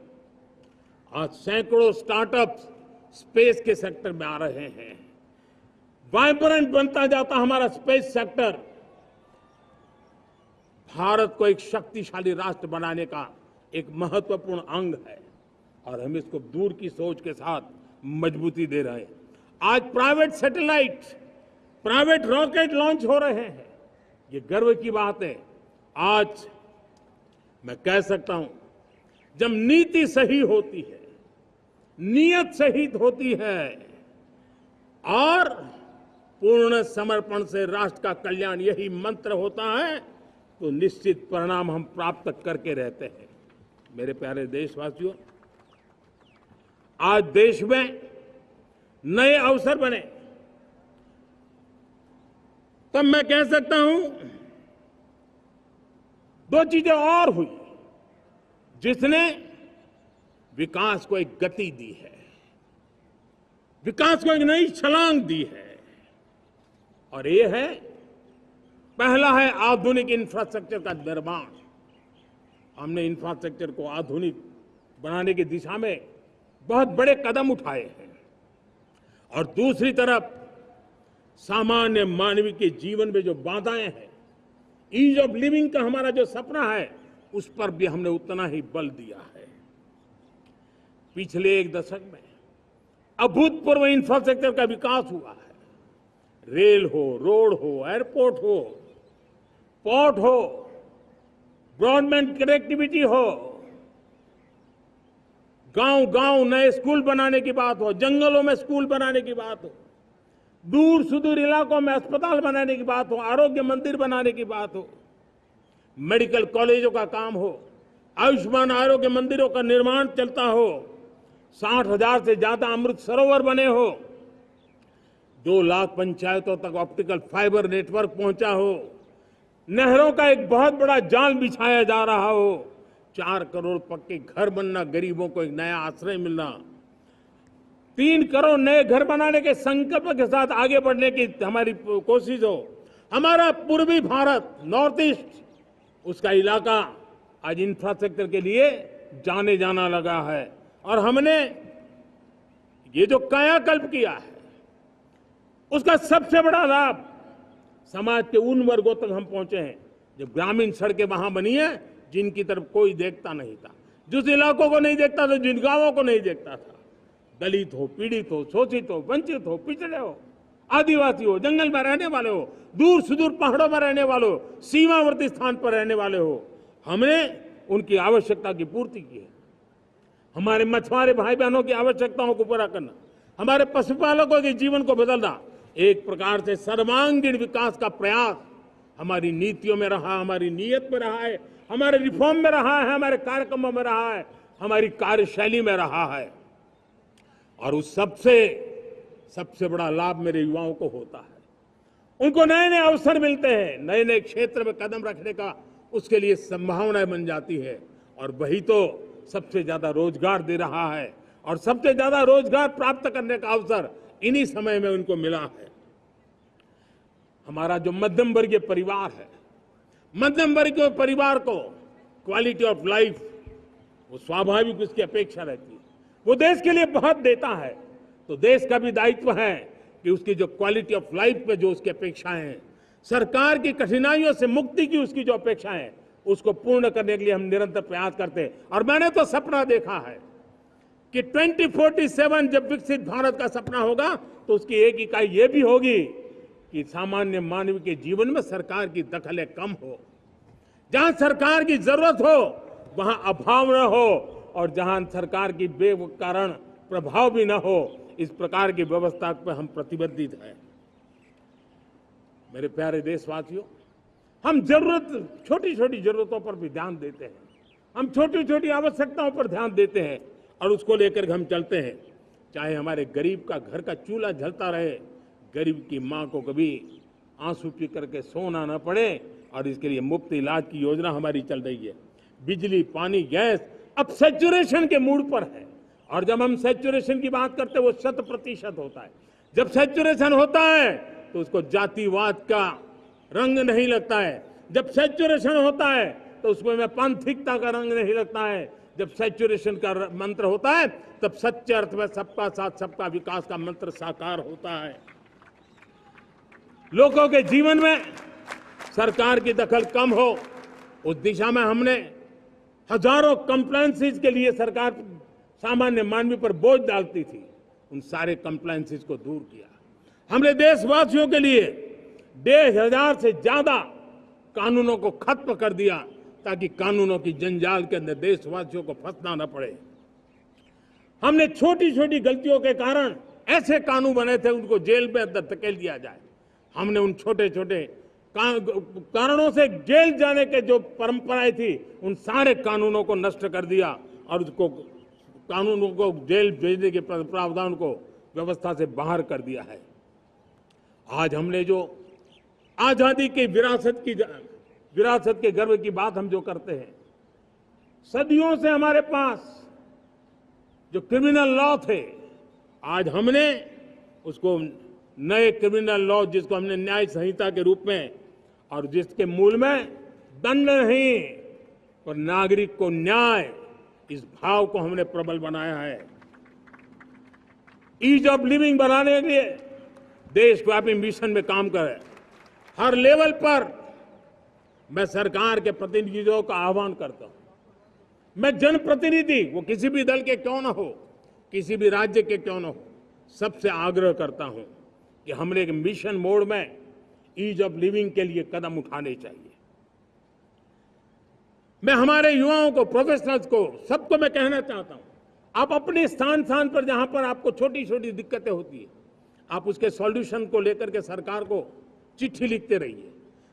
आज सैकड़ों स्टार्टअप्स स्पेस के सेक्टर में आ रहे हैं। वाइब्रेंट बनता जाता हमारा स्पेस सेक्टर भारत को एक शक्तिशाली राष्ट्र बनाने का एक महत्वपूर्ण अंग है और हम इसको दूर की सोच के साथ मजबूती दे रहे हैं। आज private satellite, private rocket launch हो रहे हैं। ये गर्व की बात है। आज मैं कह सकता हूं, जब नीति सही होती है, नियत सही होती है और पूर्ण समर्पण से राष्ट्र का कल्याण यही मंत्र होता है, तो निश्चित परिणाम हम प्राप्त करके रहते हैं। मेरे प्यारे देशवासियों, आज देश में नए अवसर बने, तब मैं कह सकता हूं दो चीजें और हुई जिसने विकास को एक गति दी है, विकास को एक नई छलांग दी है। और ये है, पहला है आधुनिक इंफ्रास्ट्रक्चर का निर्माण। हमने इंफ्रास्ट्रक्चर को आधुनिक बनाने की दिशा में बहुत बड़े कदम उठाए हैं। और दूसरी तरफ सामान्य मानवीय के जीवन में जो बाधाएं हैं, ईज ऑफ लिविंग का हमारा जो सपना है, उस पर भी हमने उतना ही बल दिया है। पिछले एक दशक में अभूतपूर्व इंफ्रास्ट्रक्चर का विकास हुआ है। रेल हो, रोड हो, एयरपोर्ट हो, पोर्ट हो, ब्रॉडबैंड कनेक्टिविटी हो, गांव-गांव नए स्कूल बनाने की बात हो, जंगलों में स्कूल बनाने की बात हो, दूर सुदूर इलाकों में अस्पताल बनाने की बात हो, आरोग्य मंदिर बनाने की बात हो, मेडिकल कॉलेजों का काम हो, आयुष्मान आरोग्य मंदिरों का निर्माण चलता हो, 60,000 से ज्यादा अमृत सरोवर बने हो, 2 लाख पंचायतों तक ऑप्टिकल फाइबर नेटवर्क पहुंचा हो, नहरों का एक बहुत बड़ा जाल बिछाया जा रहा हो, 4 करोड़ पक्के घर बनना, गरीबों को एक नया आश्रय मिलना, 3 करोड़ नए घर बनाने के संकल्प के साथ आगे बढ़ने की हमारी कोशिश हो। हमारा पूर्वी भारत, नॉर्थ ईस्ट, उसका इलाका आज इंफ्रास्ट्रक्चर के लिए जाने जाना लगा है। और हमने ये जो कायाकल्प किया है, उसका सबसे बड़ा लाभ समाज के उन वर्गों तक हम पहुंचे हैं जो ग्रामीण सड़कें वहां बनी है जिनकी तरफ कोई देखता नहीं था, जिस इलाकों को नहीं देखता था, जिन गांवों को नहीं देखता था। दलित हो, पीड़ित हो, शोषित हो, वंचित हो, पिछड़े हो, आदिवासी हो, जंगल में रहने वाले हो, दूर सुदूर पहाड़ों में रहने वाले हो, सीमावर्ती स्थान पर रहने वाले हो, हमने उनकी आवश्यकता की पूर्ति की है। हमारे मछुआरे भाई बहनों की आवश्यकताओं को पूरा करना, हमारे पशुपालकों के जीवन को बदलना, एक प्रकार से सर्वांगीण विकास का प्रयास हमारी नीतियों में रहा, हमारी नीयत में रहा है, हमारे रिफॉर्म में रहा है, हमारे कार्यक्रमों में रहा है, हमारी कार्यशैली में रहा है। और उस सबसे बड़ा लाभ मेरे युवाओं को होता है। उनको नए नए अवसर मिलते हैं, नए नए क्षेत्र में कदम रखने का उसके लिए संभावनाएं बन जाती है। और वही तो सबसे ज्यादा रोजगार दे रहा है। और सबसे ज्यादा रोजगार प्राप्त करने का अवसर इन्हीं समय में उनको मिला है। हमारा जो मध्यम वर्गीय परिवार है, मध्यम वर्गीय परिवार को क्वालिटी ऑफ लाइफ, वो स्वाभाविक उसकी अपेक्षा रहती है। वो देश के लिए बहुत देता है, तो देश का भी दायित्व है कि उसकी जो क्वालिटी ऑफ लाइफ पे जो उसकी अपेक्षाएं हैं, सरकार की कठिनाइयों से मुक्ति की उसकी जो अपेक्षाएं हैं, उसको पूर्ण करने के लिए हम निरंतर प्रयास करते हैं। और मैंने तो सपना देखा है कि 2047 जब विकसित भारत का सपना होगा, तो उसकी एक इकाई ये भी होगी कि सामान्य मानव के जीवन में सरकार की दखलें कम हो, जहां सरकार की जरूरत हो वहां अभाव न हो, और जहां सरकार की बेकारण प्रभाव भी न हो, इस प्रकार की व्यवस्था पर हम प्रतिबद्ध हैं। मेरे प्यारे देशवासियों, हम छोटी छोटी जरूरतों पर भी ध्यान देते हैं, हम छोटी छोटी आवश्यकताओं पर ध्यान देते हैं और उसको लेकर हम चलते हैं। चाहे हमारे गरीब का घर का चूल्हा जलता रहे, गरीब की मां को कभी आंसू पी करके सोना न पड़े, और इसके लिए मुफ्त इलाज की योजना हमारी चल रही है। बिजली, पानी, गैस अब सैचुरेशन के मूड पर है, और जब हम सैचुरेशन की बात करते हैं वो 100% होता है। जब सैचुरेशन होता है तो उसको जातिवाद का रंग नहीं लगता है। जब सैचुरेशन होता है तो उसमें पांथिकता का रंग नहीं लगता है। जब सैचुरेशन का मंत्र होता है तब सच्चे अर्थ में सबका साथ सबका विकास का मंत्र साकार होता है। लोगों के जीवन में सरकार की दखल कम हो, उस दिशा में हमने हजारों कंप्लायंसेस के लिए सरकार सामान्य मानवी पर बोझ डालती थी, उन सारे कंप्लायंसेस को दूर किया। हमने देशवासियों के लिए 1,500 से ज्यादा कानूनों को खत्म कर दिया ताकि कानूनों की जंजाल के अंदर देशवासियों को फंसना न पड़े। हमने छोटी छोटी गलतियों के कारण ऐसे कानून बने थे उनको जेल में अंदर धकेल दिया जाए। हमने उन छोटे छोटे कारणों से जेल जाने के जो परंपराएं थी उन सारे कानूनों को नष्ट कर दिया और उसको कानूनों को जेल भेजने के प्रावधान को व्यवस्था से बाहर कर दिया है। आज हमने जो आजादी की विरासत के गर्व की बात हम जो करते हैं, सदियों से हमारे पास जो क्रिमिनल लॉ थे, आज हमने उसको नए क्रिमिनल लॉ जिसको हमने न्याय संहिता के रूप में और जिसके मूल में दंड नहीं और नागरिक को न्याय, इस भाव को हमने प्रबल बनाया है। ईज ऑफ लिविंग बनाने के लिए देशव्यापी मिशन में काम करे। हर लेवल पर मैं सरकार के प्रतिनिधियों का आह्वान करता हूं। मैं जनप्रतिनिधि, वो किसी भी दल के क्यों ना हो, किसी भी राज्य के क्यों ना हो, सबसे आग्रह करता हूं कि हमने एक मिशन मोड में ईज ऑफ लिविंग के लिए कदम उठाने चाहिए। मैं हमारे युवाओं को, प्रोफेशनल्स को, सबको मैं कहना चाहता हूं, आप अपने स्थान पर जहां पर आपको छोटी छोटी दिक्कतें होती है, आप उसके सॉल्यूशन को लेकर के सरकार को चिट्ठी लिखते रहिए।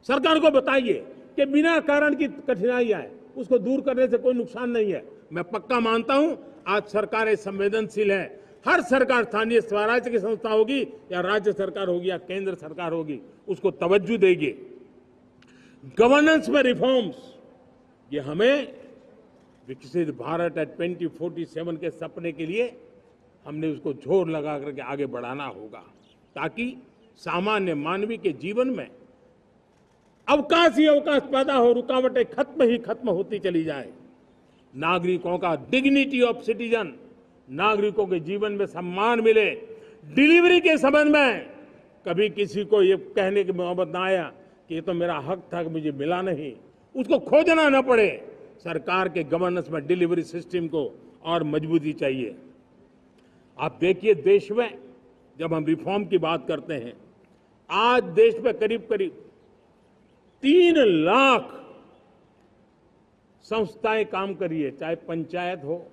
सरकार को बताइए कि बिना कारण की कठिनाइयां है उसको दूर करने से कोई नुकसान नहीं है। मैं पक्का मानता हूं आज सरकारें संवेदनशील है। हर सरकार, स्थानीय स्वराज्य की संस्था होगी या राज्य सरकार होगी या केंद्र सरकार होगी, उसको तवज्जो देगी। गवर्नेंस में रिफॉर्म्स, ये हमें विकसित भारत 2047 के सपने के लिए हमने उसको जोर लगा करके आगे बढ़ाना होगा ताकि सामान्य मानवी के जीवन में अवकाश ही अवकाश पैदा हो, रुकावटें खत्म होती चली जाए। नागरिकों का डिग्निटी ऑफ सिटीजन, नागरिकों के जीवन में सम्मान मिले। डिलीवरी के संबंध में कभी किसी को ये कहने की मोहब्बत ना आया कि ये तो मेरा हक था कि मुझे मिला नहीं, उसको खोजना न पड़े। सरकार के गवर्नेंस में डिलीवरी सिस्टम को और मजबूती चाहिए। आप देखिए, देश में जब हम रिफॉर्म की बात करते हैं, आज देश में करीब 3 लाख संस्थाएं काम कर रही है, चाहे पंचायत हो,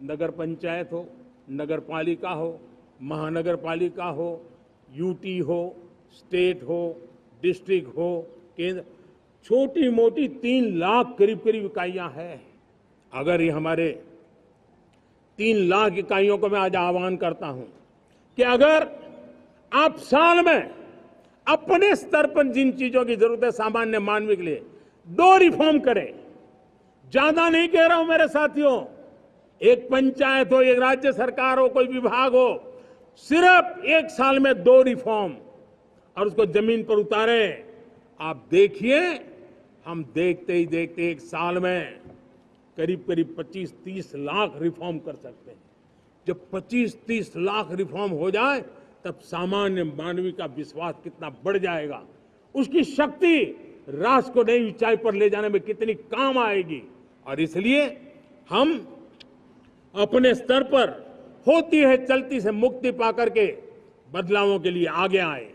नगर पंचायत हो, नगर पालिका हो, महानगर पालिका हो, यूटी हो, स्टेट हो, डिस्ट्रिक्ट हो, केंद्र, छोटी मोटी 3 लाख करीब इकाइयां हैं। अगर ये हमारे 3 लाख इकाइयों को मैं आज आह्वान करता हूं कि अगर आप साल में अपने स्तर पर जिन चीजों की जरूरत है सामान्य मानवी के लिए 2 रिफॉर्म करें। ज्यादा नहीं कह रहा हूं मेरे साथियों, एक पंचायत हो, एक राज्य सरकार हो, कोई विभाग हो, सिर्फ 1 साल में 2 रिफॉर्म और उसको जमीन पर उतारें। आप देखिए, हम देखते ही देखते 1 साल में करीब 25-30 लाख रिफॉर्म कर सकते हैं। जब 25-30 लाख रिफॉर्म हो जाए तब सामान्य मानवी का विश्वास कितना बढ़ जाएगा, उसकी शक्ति राष्ट्र को नई ऊंचाई पर ले जाने में कितनी काम आएगी। और इसलिए हम अपने स्तर पर होती है चलती से मुक्ति पाकर के बदलावों के लिए आगे आए,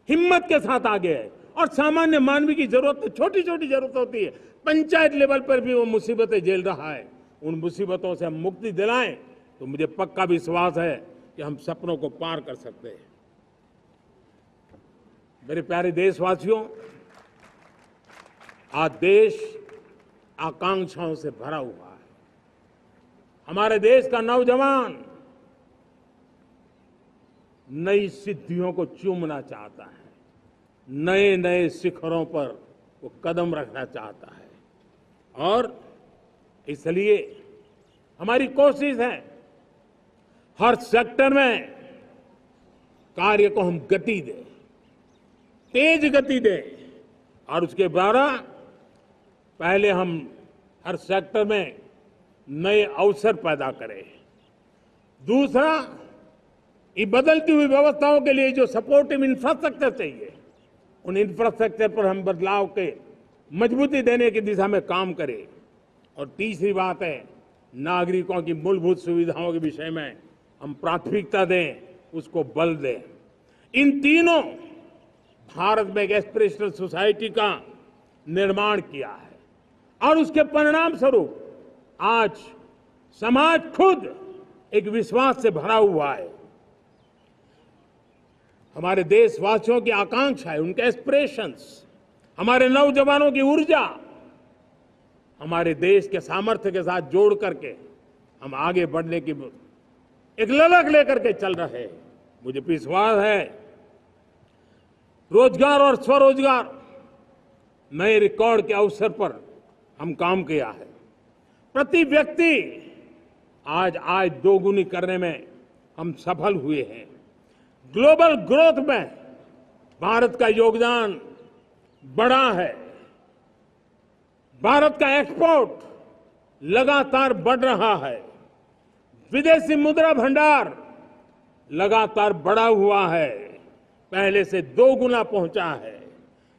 हिम्मत के साथ आगे आए। और सामान्य मानवी की जरूरत, छोटी छोटी जरूरत होती है, पंचायत लेवल पर भी वो मुसीबतें झेल रहा है, उन मुसीबतों से हम मुक्ति दिलाएं तो मुझे पक्का विश्वास है कि हम सपनों को पार कर सकते हैं। मेरे प्यारे देशवासियों, आज देश आकांक्षाओं से भरा हुआ है। हमारे देश का नौजवान नई सिद्धियों को चूमना चाहता है, नए नए शिखरों पर वो कदम रखना चाहता है। और इसलिए हमारी कोशिश है हर सेक्टर में कार्य को हम गति दें, तेज गति दें और उसके द्वारा पहले हम हर सेक्टर में नए अवसर पैदा करें। दूसरा, ये बदलती हुई व्यवस्थाओं के लिए जो सपोर्टिव इंफ्रास्ट्रक्चर चाहिए, उन इंफ्रास्ट्रक्चर पर हम बदलाव के मजबूती देने की दिशा में काम करें। और तीसरी बात है, नागरिकों की मूलभूत सुविधाओं के विषय में हम प्राथमिकता दें, उसको बल दें। इन तीनों भारत में एक एस्पिरेशनल सोसाइटी का निर्माण किया है और उसके परिणाम स्वरूप आज समाज खुद एक विश्वास से भरा हुआ है। हमारे देशवासियों की आकांक्षा है, उनके एस्पिरेशंस, हमारे नौजवानों की ऊर्जा हमारे देश के सामर्थ्य के साथ जोड़ करके हम आगे बढ़ने की एक ललक लेकर के चल रहे हैं। मुझे विश्वास है रोजगार और स्वरोजगार नए रिकॉर्ड के अवसर पर हम काम किया है। प्रति व्यक्ति आज आय दोगुनी करने में हम सफल हुए हैं। ग्लोबल ग्रोथ में भारत का योगदान बड़ा है। भारत का एक्सपोर्ट लगातार बढ़ रहा है। विदेशी मुद्रा भंडार लगातार बढ़ा हुआ है, पहले से 2 गुना पहुंचा है।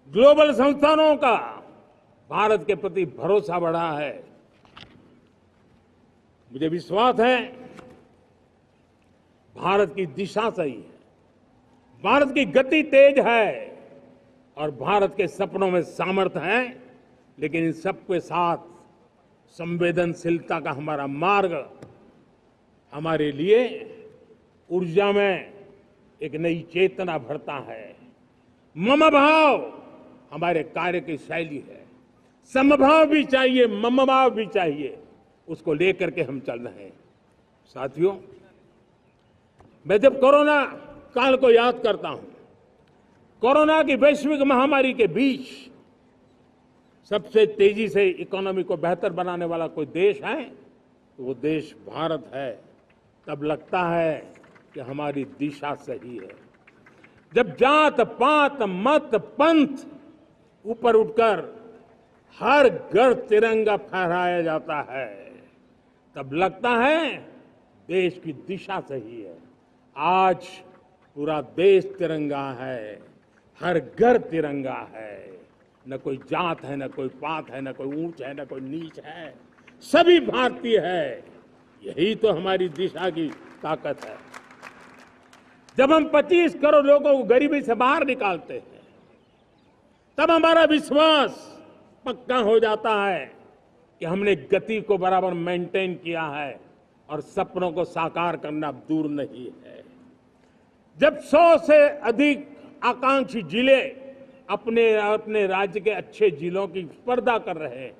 ग्लोबल संस्थानों का भारत के प्रति भरोसा बढ़ा है। मुझे विश्वास है भारत की दिशा सही है, भारत की गति तेज है और भारत के सपनों में सामर्थ्य है। लेकिन इन सबके साथ संवेदनशीलता का हमारा मार्ग हमारे लिए ऊर्जा में एक नई चेतना भरता है। मम भाव हमारे कार्य की शैली है। समभाव भी चाहिए, मम भाव भी चाहिए, उसको लेकर के हम चल रहे हैं। साथियों, मैं जब कोरोना काल को याद करता हूं, कोरोना की वैश्विक महामारी के बीच सबसे तेजी से इकोनॉमी को बेहतर बनाने वाला कोई देश है तो वो देश भारत है। तब लगता है कि हमारी दिशा सही है। जब जात पात मत पंथ ऊपर उठकर हर घर तिरंगा फहराया जाता है, तब लगता है देश की दिशा सही है। आज पूरा देश तिरंगा है, हर घर तिरंगा है। न कोई जात है, न कोई पात है, न कोई ऊंच है, न कोई नीच है, सभी भारतीय है। यही तो हमारी दिशा की ताकत है। जब हम 25 करोड़ लोगों को गरीबी से बाहर निकालते हैं, तब हमारा विश्वास पक्का हो जाता है कि हमने गति को बराबर मेंटेन किया है और सपनों को साकार करना दूर नहीं है। जब 100 से अधिक आकांक्षी जिले अपने राज्य के अच्छे जिलों की स्पर्धा कर रहे हैं,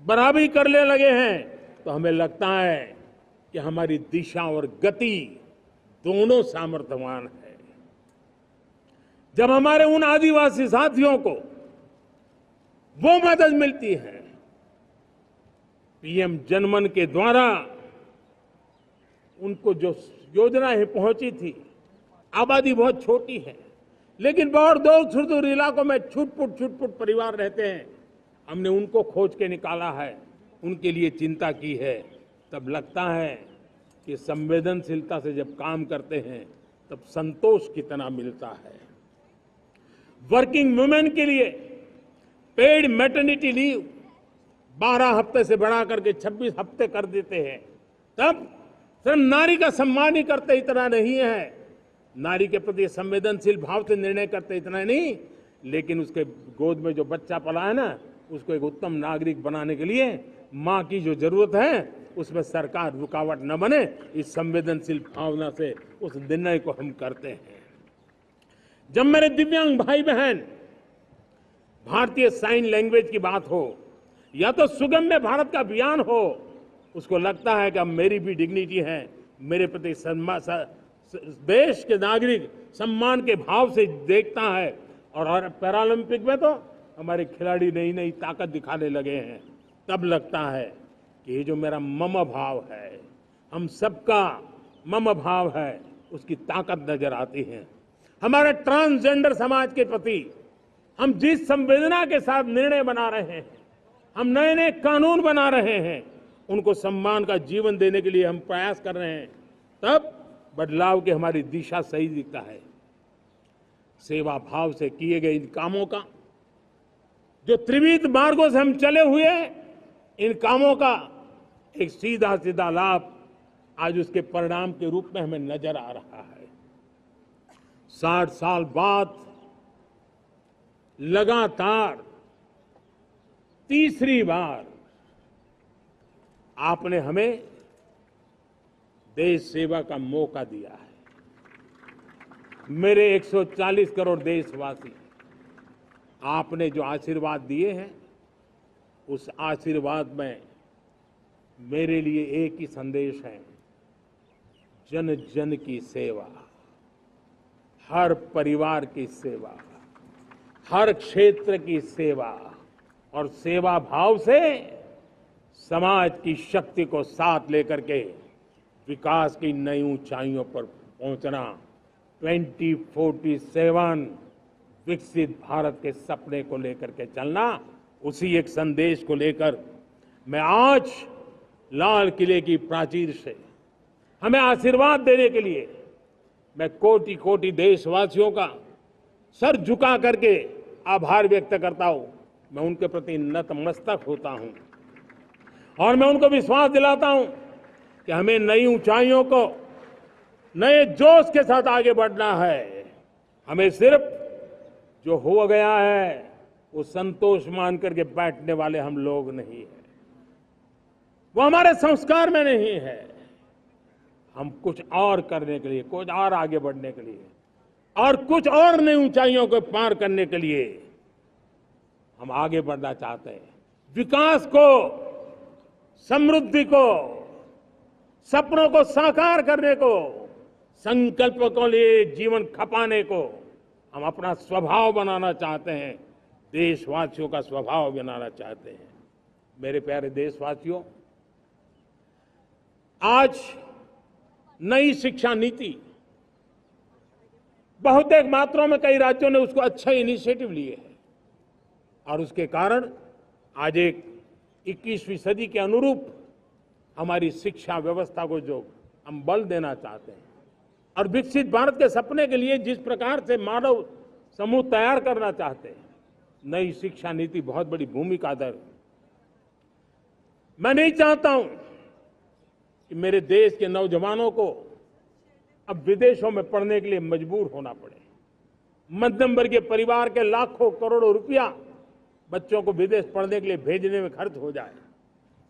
बराबरी करने लगे हैं, तो हमें लगता है कि हमारी दिशा और गति दोनों सामर्थ्यवान है। जब हमारे उन आदिवासी साथियों को वो मदद मिलती है, पीएम जनमन के द्वारा उनको जो योजनाएं पहुंची थी, आबादी बहुत छोटी है लेकिन बहुत दूर सुदूर इलाकों में छुटपुट परिवार रहते हैं, हमने उनको खोज के निकाला है, उनके लिए चिंता की है। तब लगता है कि संवेदनशीलता से जब काम करते हैं तब संतोष कितना मिलता है। वर्किंग वुमेन के लिए पेड मैटरनिटी लीव 12 हफ्ते से बढ़ा करके 26 हफ्ते कर देते हैं। तब सिर्फ नारी का सम्मान ही करते इतना नहीं है, नारी के प्रति संवेदनशील भाव से निर्णय करते इतना नहीं, लेकिन उसके गोद में जो बच्चा पला है ना, उसको एक उत्तम नागरिक बनाने के लिए माँ की जो जरूरत है उसमें सरकार रुकावट न बने, इस संवेदनशील भावना से उस निर्णय को हम करते हैं। जब मेरे दिव्यांग भाई बहन भारतीय साइन लैंग्वेज की बात हो या तो सुगम्य भारत का अभियान हो, उसको लगता है कि अब मेरी भी डिग्निटी है, मेरे प्रति देश के नागरिक सम्मान के भाव से देखता है। और पैरालंपिक में तो हमारे खिलाड़ी नई नई ताकत दिखाने लगे हैं। तब लगता है कि ये जो मेरा मम भाव है, हम सबका मम भाव है, उसकी ताकत नजर आती है। हमारे ट्रांसजेंडर समाज के प्रति हम जिस संवेदना के साथ निर्णय बना रहे हैं, हम नए नए कानून बना रहे हैं, उनको सम्मान का जीवन देने के लिए हम प्रयास कर रहे हैं, तब बदलाव की हमारी दिशा सही दिखता है। सेवा भाव से किए गए इन कामों का, जो त्रिविध मार्गों से हम चले हुए, इन कामों का एक सीधा सीधा लाभ आज उसके परिणाम के रूप में हमें नजर आ रहा है। 60 साल बाद लगातार तीसरी बार आपने हमें देश सेवा का मौका दिया है। मेरे 140 करोड़ देशवासी, आपने जो आशीर्वाद दिए हैं, उस आशीर्वाद में मेरे लिए एक ही संदेश है, जन जन की सेवा, हर परिवार की सेवा, हर क्षेत्र की सेवा, और सेवा भाव से समाज की शक्ति को साथ लेकर के विकास की नई ऊंचाइयों पर पहुंचना, 2047 विकसित भारत के सपने को लेकर के चलना, उसी एक संदेश को लेकर मैं आज लाल किले की प्राचीर से हमें आशीर्वाद देने के लिए मैं कोटि कोटि देशवासियों का सर झुका करके आभार व्यक्त करता हूं। मैं उनके प्रति नतमस्तक होता हूं और मैं उनको विश्वास दिलाता हूं कि हमें नई ऊंचाइयों को नए जोश के साथ आगे बढ़ना है। हमें सिर्फ जो हो गया है वो संतोष मान करके बैठने वाले हम लोग नहीं हैं, वो हमारे संस्कार में नहीं है। हम कुछ और करने के लिए, कुछ और आगे बढ़ने के लिए और कुछ और नई ऊंचाइयों को पार करने के लिए हम आगे बढ़ना चाहते हैं। विकास को, समृद्धि को, सपनों को साकार करने को, संकल्प को लिए जीवन खपाने को हम अपना स्वभाव बनाना चाहते हैं, देशवासियों का स्वभाव बनाना चाहते हैं। मेरे प्यारे देशवासियों, आज नई शिक्षा नीति बहुत एक मात्रा में कई राज्यों ने उसको अच्छा इनिशिएटिव लिए हैं और उसके कारण आज एक 21वीं सदी के अनुरूप हमारी शिक्षा व्यवस्था को जो हम बल देना चाहते हैं और विकसित भारत के सपने के लिए जिस प्रकार से मानव समूह तैयार करना चाहते हैं, नई शिक्षा नीति बहुत बड़ी भूमिका अदा। मैं नहीं चाहता हूं कि मेरे देश के नौजवानों को अब विदेशों में पढ़ने के लिए मजबूर होना पड़े। मध्यम वर्गीय परिवार के लाखों करोड़ों रुपया बच्चों को विदेश पढ़ने के लिए भेजने में खर्च हो जाए।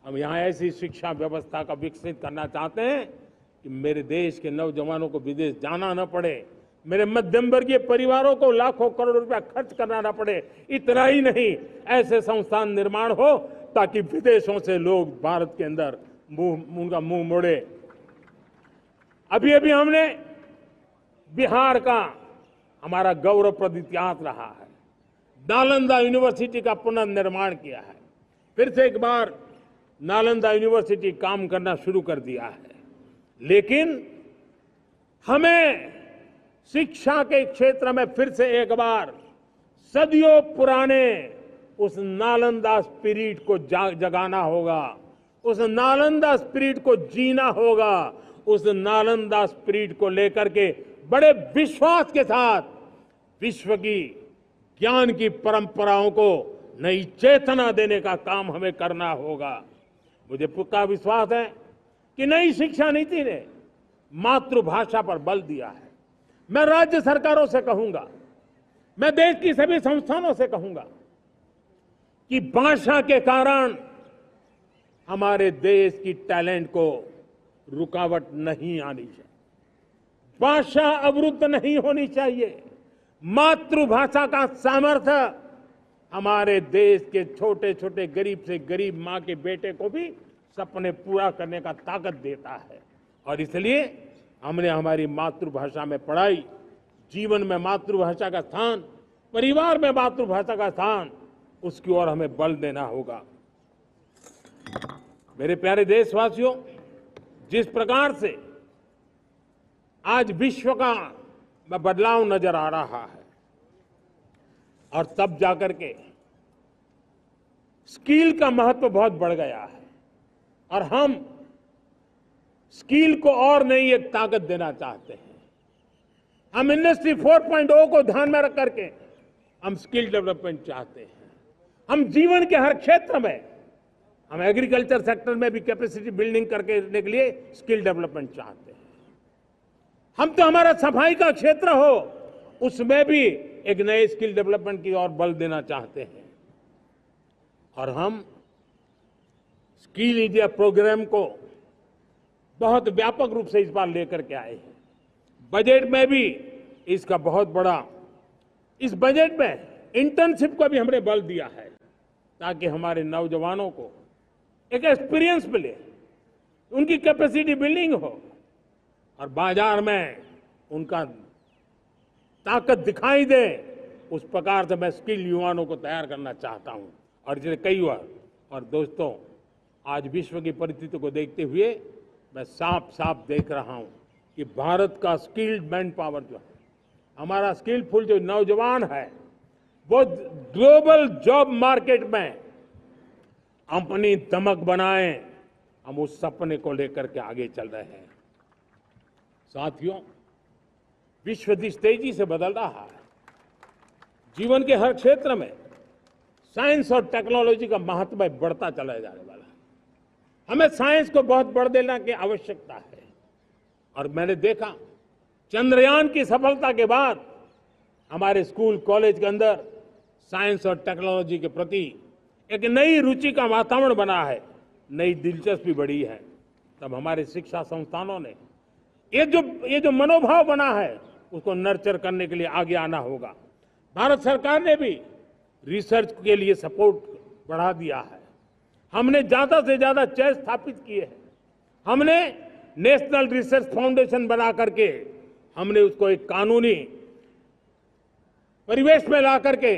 हम यहां ऐसी शिक्षा व्यवस्था का विकसित करना चाहते हैं कि मेरे देश के नौजवानों को विदेश जाना न पड़े, मेरे मध्यम वर्गीय परिवारों को लाखों करोड़ रुपया खर्च करना न पड़े। इतना ही नहीं, ऐसे संस्थान निर्माण हो ताकि विदेशों से लोग भारत के अंदर उनका मुंह मोड़े। अभी अभी हमने बिहार का हमारा गौरवप्रद इतिहास रहा है, नालंदा यूनिवर्सिटी का पुनर्निर्माण किया है। फिर से एक बार नालंदा यूनिवर्सिटी काम करना शुरू कर दिया है, लेकिन हमें शिक्षा के क्षेत्र में फिर से एक बार सदियों पुराने उस नालंदा स्पिरिट को जगाना होगा, उस नालंदा स्पिरिट को जीना होगा, उस नालंदा स्पिरिट को लेकर के बड़े विश्वास के साथ विश्व की ज्ञान की परंपराओं को नई चेतना देने का काम हमें करना होगा। मुझे पक्का विश्वास है कि नई शिक्षा नीति ने मातृभाषा पर बल दिया है। मैं राज्य सरकारों से कहूंगा, मैं देश की सभी संस्थानों से कहूंगा कि भाषा के कारण हमारे देश की टैलेंट को रुकावट नहीं आनी चाहिए, भाषा अवरुद्ध नहीं होनी चाहिए। मातृभाषा का सामर्थ्य हमारे देश के छोटे छोटे गरीब से गरीब मां के बेटे को भी सपने पूरा करने का ताकत देता है। और इसलिए हमने हमारी मातृभाषा में पढ़ाई, जीवन में मातृभाषा का स्थान, परिवार में मातृभाषा का स्थान, उसकी ओर हमें बल देना होगा। मेरे प्यारे देशवासियों, जिस प्रकार से आज विश्व का बदलाव नजर आ रहा है और तब जाकर के स्किल का महत्व बहुत बढ़ गया है और हम स्किल को और नई एक ताकत देना चाहते हैं। हम इंडस्ट्री 4.0 को ध्यान में रख करके हम स्किल डेवलपमेंट चाहते हैं। हम जीवन के हर क्षेत्र में, हम एग्रीकल्चर सेक्टर में भी कैपेसिटी बिल्डिंग करने के लिए स्किल डेवलपमेंट चाहते हैं। हम तो हमारा सफाई का क्षेत्र हो उसमें भी एक नए स्किल डेवलपमेंट की ओर बल देना चाहते हैं और हम स्किल इंडिया प्रोग्राम को बहुत व्यापक रूप से इस बार लेकर के आए हैं। बजट में भी इसका बहुत बड़ा, इस बजट में इंटर्नशिप को भी हमने बल दिया है ताकि हमारे नौजवानों को एक एक्सपीरियंस मिले, उनकी कैपेसिटी बिल्डिंग हो और बाजार में उनका ताकत दिखाई दे। उस प्रकार से मैं स्किल युवाओं को तैयार करना चाहता हूं और इसलिए कई बार, और दोस्तों आज विश्व की परिस्थिति को देखते हुए मैं साफ साफ देख रहा हूं कि भारत का स्किल्ड मैन पावर जो है, हमारा स्किलफुल जो नौजवान है, वो ग्लोबल जॉब मार्केट में अपनी दमक बनाए। हम उस सपने को लेकर के आगे चल रहे हैं। साथियों, विश्व जिस तेजी से बदल रहा है, जीवन के हर क्षेत्र में साइंस और टेक्नोलॉजी का महत्व बढ़ता चला जाने वाला है। हमें साइंस को बहुत बढ़ देने की आवश्यकता है और मैंने देखा चंद्रयान की सफलता के बाद हमारे स्कूल कॉलेज के अंदर साइंस और टेक्नोलॉजी के प्रति एक नई रुचि का वातावरण बना है, नई दिलचस्पी बढ़ी है। तब हमारे शिक्षा संस्थानों ने ये जो मनोभाव बना है उसको नर्चर करने के लिए आगे आना होगा। भारत सरकार ने भी रिसर्च के लिए सपोर्ट बढ़ा दिया है। हमने ज्यादा से ज्यादा चेयर स्थापित किए हैं। हमने नेशनल रिसर्च फाउंडेशन बना करके हमने उसको एक कानूनी परिवेश में ला करके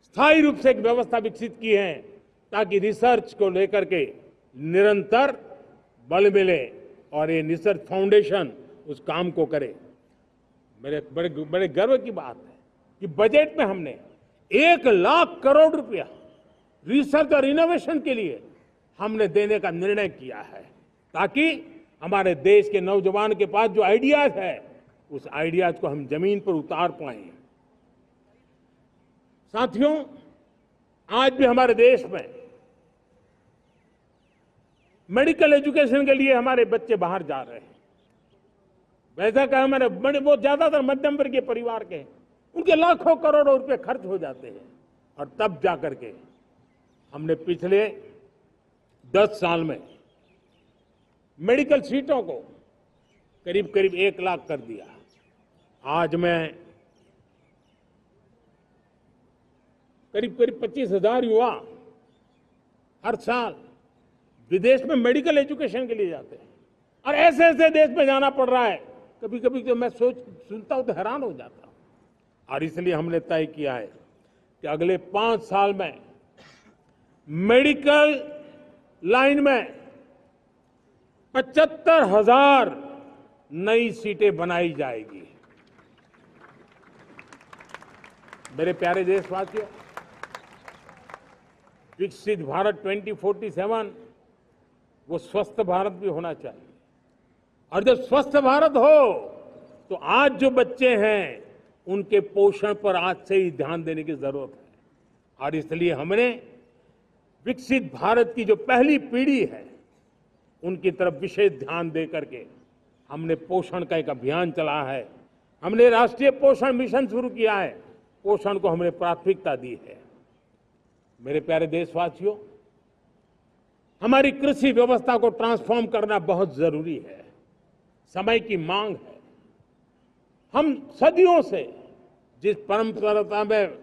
स्थायी रूप से एक व्यवस्था विकसित की है ताकि रिसर्च को लेकर के निरंतर बल मिले और ये रिसर्च फाउंडेशन उस काम को करे। मेरे बड़े गर्व की बात है कि बजट में हमने 1 लाख करोड़ रुपया रिसर्च और इनोवेशन के लिए हमने देने का निर्णय किया है ताकि हमारे देश के नौजवान के पास जो आइडियाज है उस आइडियाज को हम जमीन पर उतार पाएं। साथियों, आज भी हमारे देश में मेडिकल एजुकेशन के लिए हमारे बच्चे बाहर जा रहे हैं। वैसा कहा हमारे वो ज्यादातर मध्यम वर्गीय परिवार के, उनके लाखों करोड़ों रुपए खर्च हो जाते हैं और तब जाकर के हमने पिछले 10 साल में मेडिकल सीटों को करीब करीब 1 लाख कर दिया। आज मैं करीब 25,000 युवा हर साल विदेश में मेडिकल एजुकेशन के लिए जाते हैं और ऐसे ऐसे देश में जाना पड़ रहा है, कभी कभी तो मैं सुनता हूं तो हैरान हो जाता हूं। और इसलिए हमने तय किया है कि अगले 5 साल में मेडिकल लाइन में 75,000 नई सीटें बनाई जाएगी। मेरे प्यारे देशवासियों, विकसित भारत 2047 वो स्वस्थ भारत भी होना चाहिए और जब स्वस्थ भारत हो तो आज जो बच्चे हैं उनके पोषण पर आज से ही ध्यान देने की जरूरत है। और इसलिए हमने विकसित भारत की जो पहली पीढ़ी है उनकी तरफ विशेष ध्यान दे करके हमने पोषण का एक अभियान चला है। हमने राष्ट्रीय पोषण मिशन शुरू किया है। पोषण को हमने प्राथमिकता दी है। मेरे प्यारे देशवासियों, हमारी कृषि व्यवस्था को ट्रांसफॉर्म करना बहुत जरूरी है, समय की मांग है। हम सदियों से जिस परंपरा में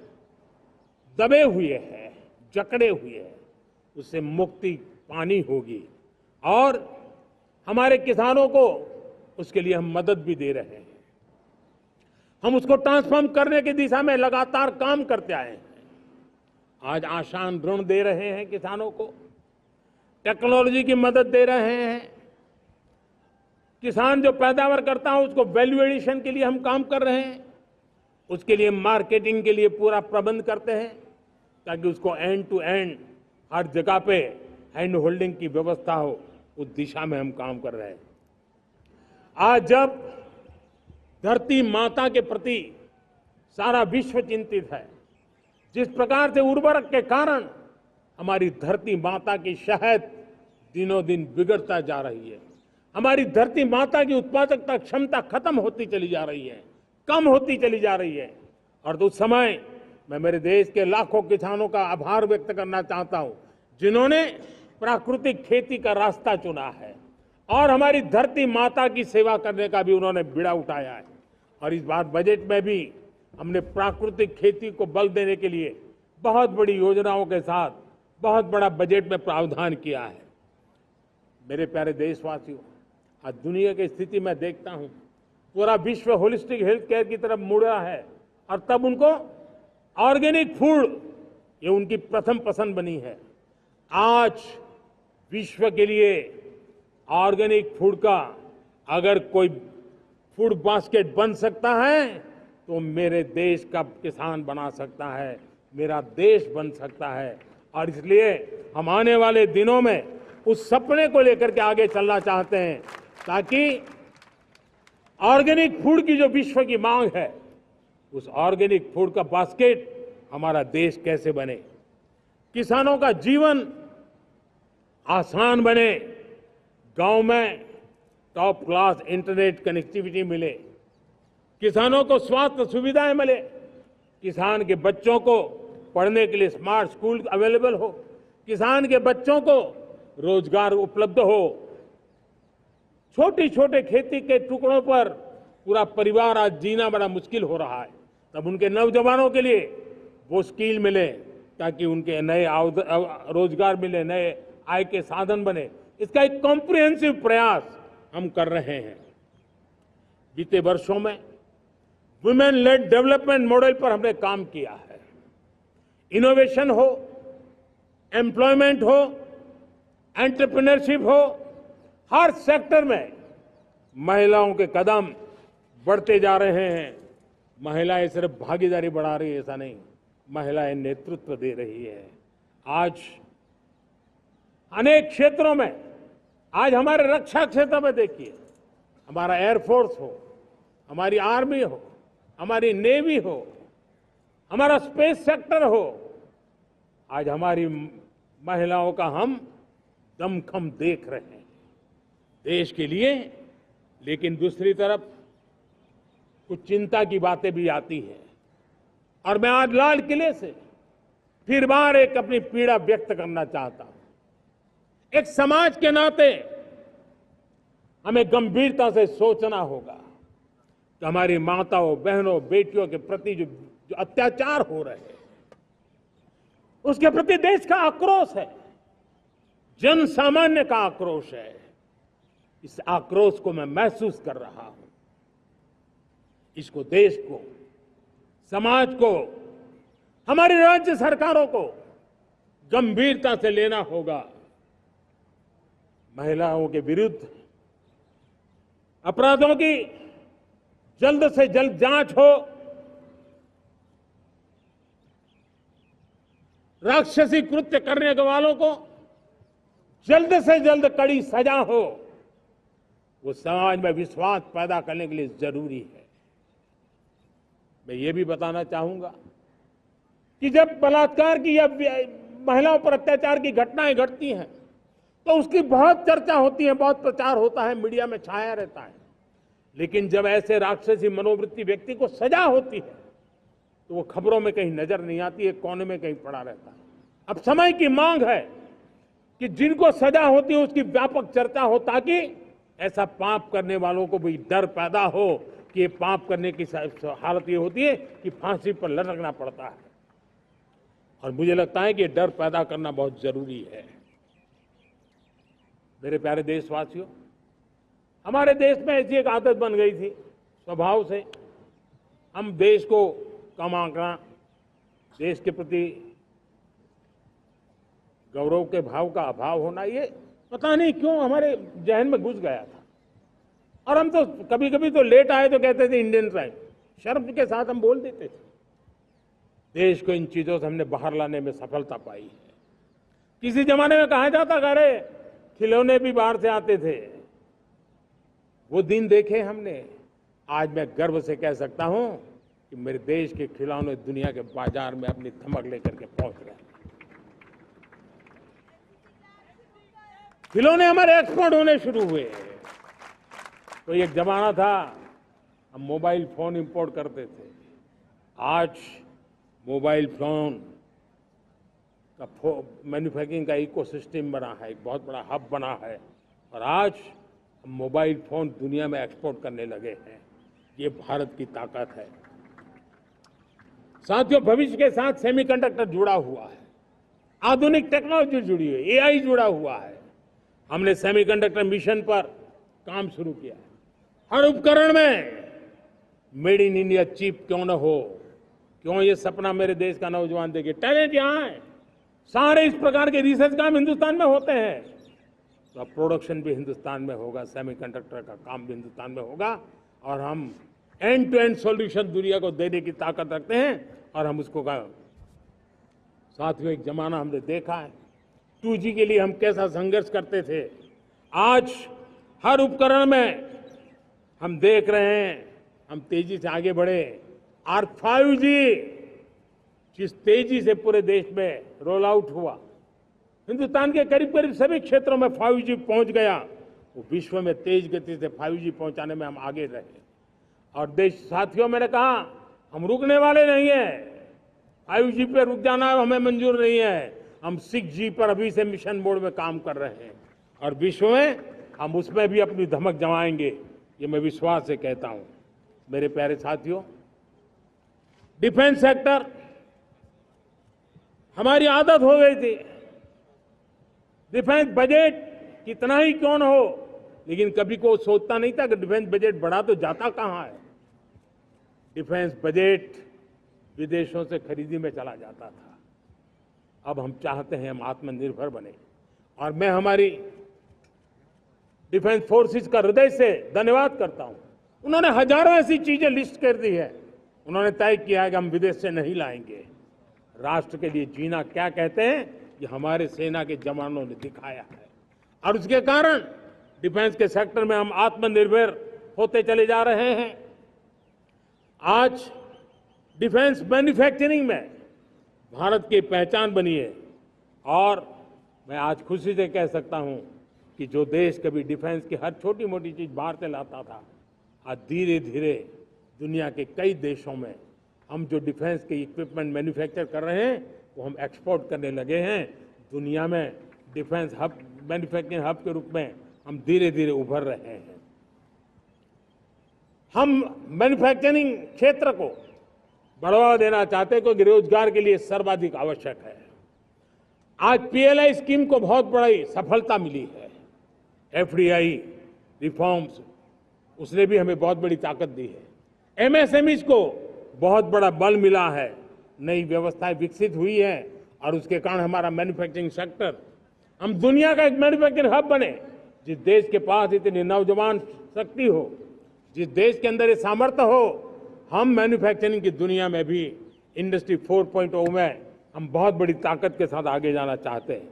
दबे हुए हैं, जकड़े हुए हैं, उससे मुक्ति पानी होगी और हमारे किसानों को उसके लिए हम मदद भी दे रहे हैं। हम उसको ट्रांसफॉर्म करने की दिशा में लगातार काम करते आए हैं। आज आसान ऋण दे रहे हैं किसानों को, टेक्नोलॉजी की मदद दे रहे हैं, किसान जो पैदावार करता है उसको वैल्यू एडिशन के लिए हम काम कर रहे हैं, उसके लिए मार्केटिंग के लिए पूरा प्रबंध करते हैं ताकि उसको एंड टू एंड हर जगह पे हैंड होल्डिंग की व्यवस्था हो, उस दिशा में हम काम कर रहे हैं। आज जब धरती माता के प्रति सारा विश्व चिंतित है, जिस प्रकार से उर्वरक के कारण हमारी धरती माता की शहद दिनों दिन बिगड़ता जा रही है, हमारी धरती माता की उत्पादकता क्षमता खत्म होती चली जा रही है, कम होती चली जा रही है। और उस समय मैं मेरे देश के लाखों किसानों का आभार व्यक्त करना चाहता हूं जिन्होंने प्राकृतिक खेती का रास्ता चुना है और हमारी धरती माता की सेवा करने का भी उन्होंने बीड़ा उठाया है। और इस बार बजट में भी हमने प्राकृतिक खेती को बल देने के लिए बहुत बड़ी योजनाओं के साथ बहुत बड़ा बजट में प्रावधान किया है। मेरे प्यारे देशवासियों, आज दुनिया की स्थिति में देखता हूं, पूरा विश्व होलिस्टिक हेल्थ केयर की तरफ मुड़ा है और तब उनको ऑर्गेनिक फूड ये उनकी प्रथम पसंद बनी है। आज विश्व के लिए ऑर्गेनिक फूड का अगर कोई फूड बास्केट बन सकता है तो मेरे देश का किसान बना सकता है, मेरा देश बन सकता है। और इसलिए हम आने वाले दिनों में उस सपने को लेकर के आगे चलना चाहते हैं ताकि ऑर्गेनिक फूड की जो विश्व की मांग है, उस ऑर्गेनिक फूड का बास्केट हमारा देश कैसे बने, किसानों का जीवन आसान बने, गांव में टॉप क्लास इंटरनेट कनेक्टिविटी मिले, किसानों को स्वास्थ्य सुविधाएं मिले, किसान के बच्चों को पढ़ने के लिए स्मार्ट स्कूल अवेलेबल हो, किसान के बच्चों को रोजगार उपलब्ध हो। छोटी छोटे खेती के टुकड़ों पर पूरा परिवार आज जीना बड़ा मुश्किल हो रहा है, तब उनके नौजवानों के लिए वो स्किल मिले ताकि उनके नए रोजगार मिले, नए आय के साधन बने। इसका एक कॉम्प्रिहेंसिव प्रयास हम कर रहे हैं। बीते वर्षों में वुमेन लेड डेवलपमेंट मॉडल पर हमने काम किया है। इनोवेशन हो, एम्प्लॉयमेंट हो, एंटरप्रेन्योरशिप हो, हर सेक्टर में महिलाओं के कदम बढ़ते जा रहे हैं। महिलाएं सिर्फ भागीदारी बढ़ा रही है ऐसा नहीं, महिलाएं नेतृत्व दे रही है। आज अनेक क्षेत्रों में, आज हमारे रक्षा क्षेत्र में देखिए, हमारा एयरफोर्स हो, हमारी आर्मी हो, हमारी नेवी हो, हमारा स्पेस सेक्टर हो, आज हमारी महिलाओं का हम दमखम देख रहे हैं देश के लिए। लेकिन दूसरी तरफ कुछ चिंता की बातें भी आती हैं और मैं आज लाल किले से फिर बार एक अपनी पीड़ा व्यक्त करना चाहता हूं। एक समाज के नाते हमें गंभीरता से सोचना होगा कि हमारी माताओं, बहनों, बेटियों के प्रति जो अत्याचार हो रहे हैं, उसके प्रति देश का आक्रोश है, जन सामान्य का आक्रोश है। इस आक्रोश को मैं महसूस कर रहा हूं। इसको देश को, समाज को, हमारी राज्य सरकारों को गंभीरता से लेना होगा। महिलाओं के विरुद्ध अपराधों की जल्द से जल्द जांच हो, राक्षसी कृत्य करने वालों को जल्द से जल्द कड़ी सजा हो, वो समाज में विश्वास पैदा करने के लिए जरूरी है। मैं ये भी बताना चाहूंगा कि जब बलात्कार की या महिलाओं पर अत्याचार की घटनाएं घटती हैं तो उसकी बहुत चर्चा होती है, बहुत प्रचार होता है, मीडिया में छाया रहता है। लेकिन जब ऐसे राक्षसी मनोवृत्ति व्यक्ति को सजा होती है तो वो खबरों में कहीं नजर नहीं आती है, कोने में कहीं पड़ा रहता है। अब समय की मांग है कि जिनको सजा होती है उसकी व्यापक चर्चा हो, ताकि ऐसा पाप करने वालों को भी डर पैदा हो कि ये पाप करने की हालत ये होती है कि फांसी पर लटकना पड़ता है। और मुझे लगता है कि ये डर पैदा करना बहुत जरूरी है। मेरे प्यारे देशवासियों, हमारे देश में ऐसी एक आदत बन गई थी स्वभाव से, हम देश को कम आंकना, देश के प्रति गौरव के भाव का अभाव होना, ये पता नहीं क्यों हमारे जहन में घुस गया था। और हम तो कभी कभी तो लेट आए तो कहते थे इंडियन टाइम, शर्म के साथ हम बोल देते थे। देश को इन चीजों से हमने बाहर लाने में सफलता पाई है। किसी जमाने में कहा जाता था अरे खिलौने भी बाहर से आते थे, वो दिन देखे हमने। आज मैं गर्व से कह सकता हूं कि मेरे देश के खिलौने दुनिया के बाजार में अपनी धमक लेकर के पहुंच रहे हैं। खिलौने हमारे एक्सपोर्ट होने शुरू हुए। तो एक जमाना था हम मोबाइल फोन इंपोर्ट करते थे, आज मोबाइल फोन का मैन्युफैक्चरिंग का इकोसिस्टम बना है, एक बहुत बड़ा हब बना है, और आज हम मोबाइल फोन दुनिया में एक्सपोर्ट करने लगे हैं। ये भारत की ताकत है। साथियों, भविष्य के साथ सेमीकंडक्टर जुड़ा हुआ है, आधुनिक टेक्नोलॉजी जुड़ी है, एआई जुड़ा हुआ है। हमने सेमीकंडक्टर मिशन पर काम शुरू किया है। हर उपकरण में मेड इन इंडिया चिप क्यों न हो, क्यों ये सपना मेरे देश का नौजवान देखे। टैलेंट यहाँ है, सारे इस प्रकार के रिसर्च काम हिंदुस्तान में होते हैं, तो अब प्रोडक्शन भी हिंदुस्तान में होगा, सेमीकंडक्टर का काम भी हिंदुस्तान में होगा, और हम एंड टू एंड सॉल्यूशन दुनिया को देने की ताकत रखते हैं, और हम उसको साथियों एक जमाना हमने देखा है 2G के लिए हम कैसा संघर्ष करते थे। आज हर उपकरण में हम देख रहे हैं हम तेजी से आगे बढ़े, और 5G जिस तेजी से पूरे देश में रोल आउट हुआ, हिंदुस्तान के करीब करीब सभी क्षेत्रों में 5G पहुंच गया। वो विश्व में तेज गति से 5G पहुंचाने में हम आगे रहे। और देश साथियों, मैंने कहा हम रुकने वाले नहीं हैं। 5G पे रुक जाना हमें मंजूर नहीं है। हम 6G पर अभी से मिशन मोड में काम कर रहे हैं, और विश्व में हम उसमें भी अपनी धमक जमाएंगे, ये मैं विश्वास से कहता हूं। मेरे प्यारे साथियों, डिफेंस सेक्टर हमारी आदत हो गई थी। डिफेंस बजट कितना ही क्यों न हो, लेकिन कभी को सोचता नहीं था कि डिफेंस बजट बढ़ा तो जाता कहां है। डिफेंस बजट विदेशों से खरीदी में चला जाता था। अब हम चाहते हैं हम आत्मनिर्भर बने, और मैं हमारी डिफेंस फोर्सेस का हृदय से धन्यवाद करता हूं। उन्होंने हजारों ऐसी चीजें लिस्ट कर दी है। उन्होंने तय किया है कि हम विदेश से नहीं लाएंगे। राष्ट्र के लिए जीना क्या कहते हैं, ये हमारे सेना के जवानों ने दिखाया है, और उसके कारण डिफेंस के सेक्टर में हम आत्मनिर्भर होते चले जा रहे हैं। आज डिफेंस मैन्युफैक्चरिंग में भारत की पहचान बनी है, और मैं आज खुशी से कह सकता हूं कि जो देश कभी डिफेंस की हर छोटी मोटी चीज बाहर से लाता था, आज धीरे धीरे दुनिया के कई देशों में हम जो डिफेंस के इक्विपमेंट मैन्युफैक्चर कर रहे हैं वो हम एक्सपोर्ट करने लगे हैं। दुनिया में डिफेंस हब, मैन्युफैक्चरिंग हब के रूप में हम धीरे धीरे उभर रहे हैं। हम मैन्युफैक्चरिंग क्षेत्र को बढ़ावा देना चाहते हैं, क्योंकि रोजगार के लिए सर्वाधिक आवश्यक है। आज PLI स्कीम को बहुत बड़ी सफलता मिली है। FDI रिफॉर्म्स, उसने भी हमें बहुत बड़ी ताकत दी है। MSMEs को बहुत बड़ा बल मिला है, नई व्यवस्थाएं विकसित हुई है, और उसके कारण हमारा मैन्युफैक्चरिंग सेक्टर, हम दुनिया का एक मैन्युफैक्चरिंग हब बने। जिस देश के पास इतनी नौजवान शक्ति हो, जिस देश के अंदर ये सामर्थ्य हो, हम मैन्युफैक्चरिंग की दुनिया में भी इंडस्ट्री 4.0 में हम बहुत बड़ी ताकत के साथ आगे जाना चाहते हैं।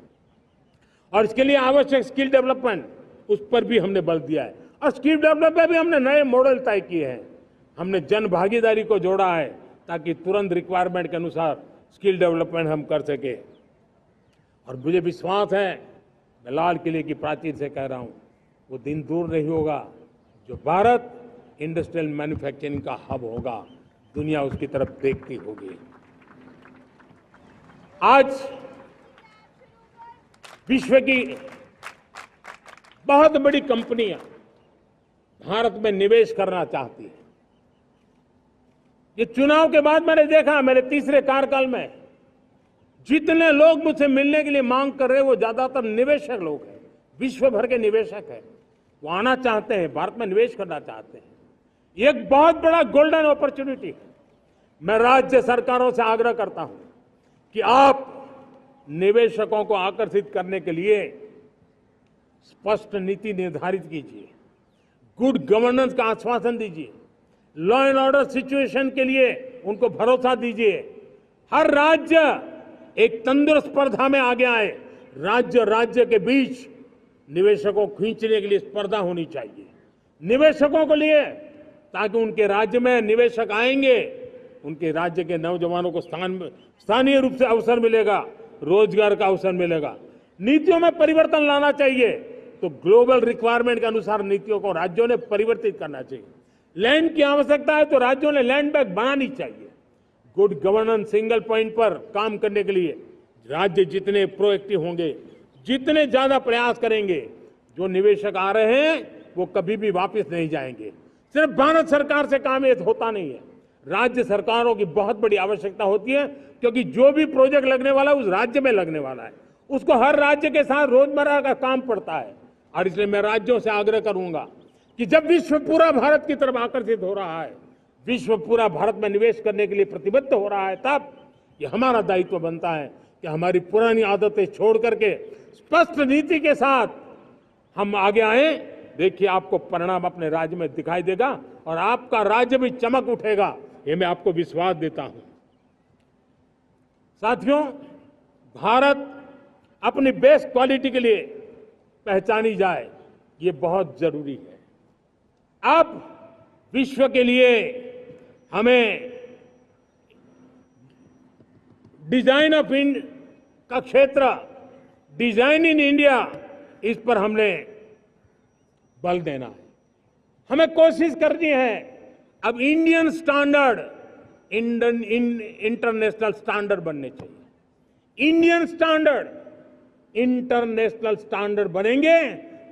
और इसके लिए आवश्यक स्किल डेवलपमेंट, उस पर भी हमने बल दिया है, और स्किल डेवलपमेंट में भी हमने नए मॉडल तय किए हैं। हमने जन भागीदारी को जोड़ा है, ताकि तुरंत रिक्वायरमेंट के अनुसार स्किल डेवलपमेंट हम कर सके। और मुझे विश्वास है, मैं लाल किले की प्राचीर से कह रहा हूं, वो दिन दूर नहीं होगा जो भारत इंडस्ट्रियल मैन्युफैक्चरिंग का हब होगा, दुनिया उसकी तरफ देखती होगी। आज विश्व की बहुत बड़ी कंपनियां भारत में निवेश करना चाहती हैं। ये चुनाव के बाद मैंने देखा, मेरे तीसरे कार्यकाल में जितने लोग मुझसे मिलने के लिए मांग कर रहे हैं, वो ज्यादातर निवेशक लोग हैं, विश्व भर के निवेशक हैं। वो आना चाहते हैं, भारत में निवेश करना चाहते हैं। ये एक बहुत बड़ा गोल्डन अपॉर्चुनिटी है। मैं राज्य सरकारों से आग्रह करता हूं कि आप निवेशकों को आकर्षित करने के लिए स्पष्ट नीति निर्धारित कीजिए। गुड गवर्नेंस का आश्वासन दीजिए, लॉ एंड ऑर्डर सिचुएशन के लिए उनको भरोसा दीजिए। हर राज्य एक तंदुरुस्त स्पर्धा में आगे आए। राज्य राज्य के बीच निवेशकों को खींचने के लिए स्पर्धा होनी चाहिए, निवेशकों को लिए, ताकि उनके राज्य में निवेशक आएंगे, उनके राज्य के नौजवानों को स्थानीय रूप से अवसर मिलेगा, रोजगार का अवसर मिलेगा। नीतियों में परिवर्तन लाना चाहिए, तो ग्लोबल रिक्वायरमेंट के अनुसार नीतियों को राज्यों ने परिवर्तित करना चाहिए। लैंड की आवश्यकता है तो राज्यों ने लैंड बैंक बनानी चाहिए। गुड गवर्नेंस सिंगल पॉइंट पर काम करने के लिए राज्य जितने प्रोएक्टिव होंगे, जितने ज्यादा प्रयास करेंगे, जो निवेशक आ रहे हैं वो कभी भी वापस नहीं जाएंगे। सिर्फ भारत सरकार से काम ये होता नहीं है, राज्य सरकारों की बहुत बड़ी आवश्यकता होती है, क्योंकि जो भी प्रोजेक्ट लगने वाला है उस राज्य में लगने वाला है, उसको हर राज्य के साथ रोजमर्रा का काम पड़ता है। और इसलिए मैं राज्यों से आग्रह करूंगा कि जब विश्व पूरा भारत की तरफ आकर्षित हो रहा है, विश्व पूरा भारत में निवेश करने के लिए प्रतिबद्ध हो रहा है, तब ये हमारा दायित्व बनता है कि हमारी पुरानी आदतें छोड़ करके स्पष्ट नीति के साथ हम आगे आए। देखिए, आपको परिणाम अपने राज्य में दिखाई देगा और आपका राज्य भी चमक उठेगा, ये मैं आपको विश्वास देता हूं। साथियों, भारत अपनी बेस्ट क्वालिटी के लिए पहचानी जाए, ये बहुत जरूरी है। अब विश्व के लिए हमें डिजाइन ऑफ का क्षेत्र, डिजाइन इन इंडिया, इस पर हमने बल देना है। हमें कोशिश करनी है अब इंडियन स्टैंडर्ड इंटरनेशनल स्टैंडर्ड बनने चाहिए। इंडियन स्टैंडर्ड इंटरनेशनल स्टैंडर्ड बनेंगे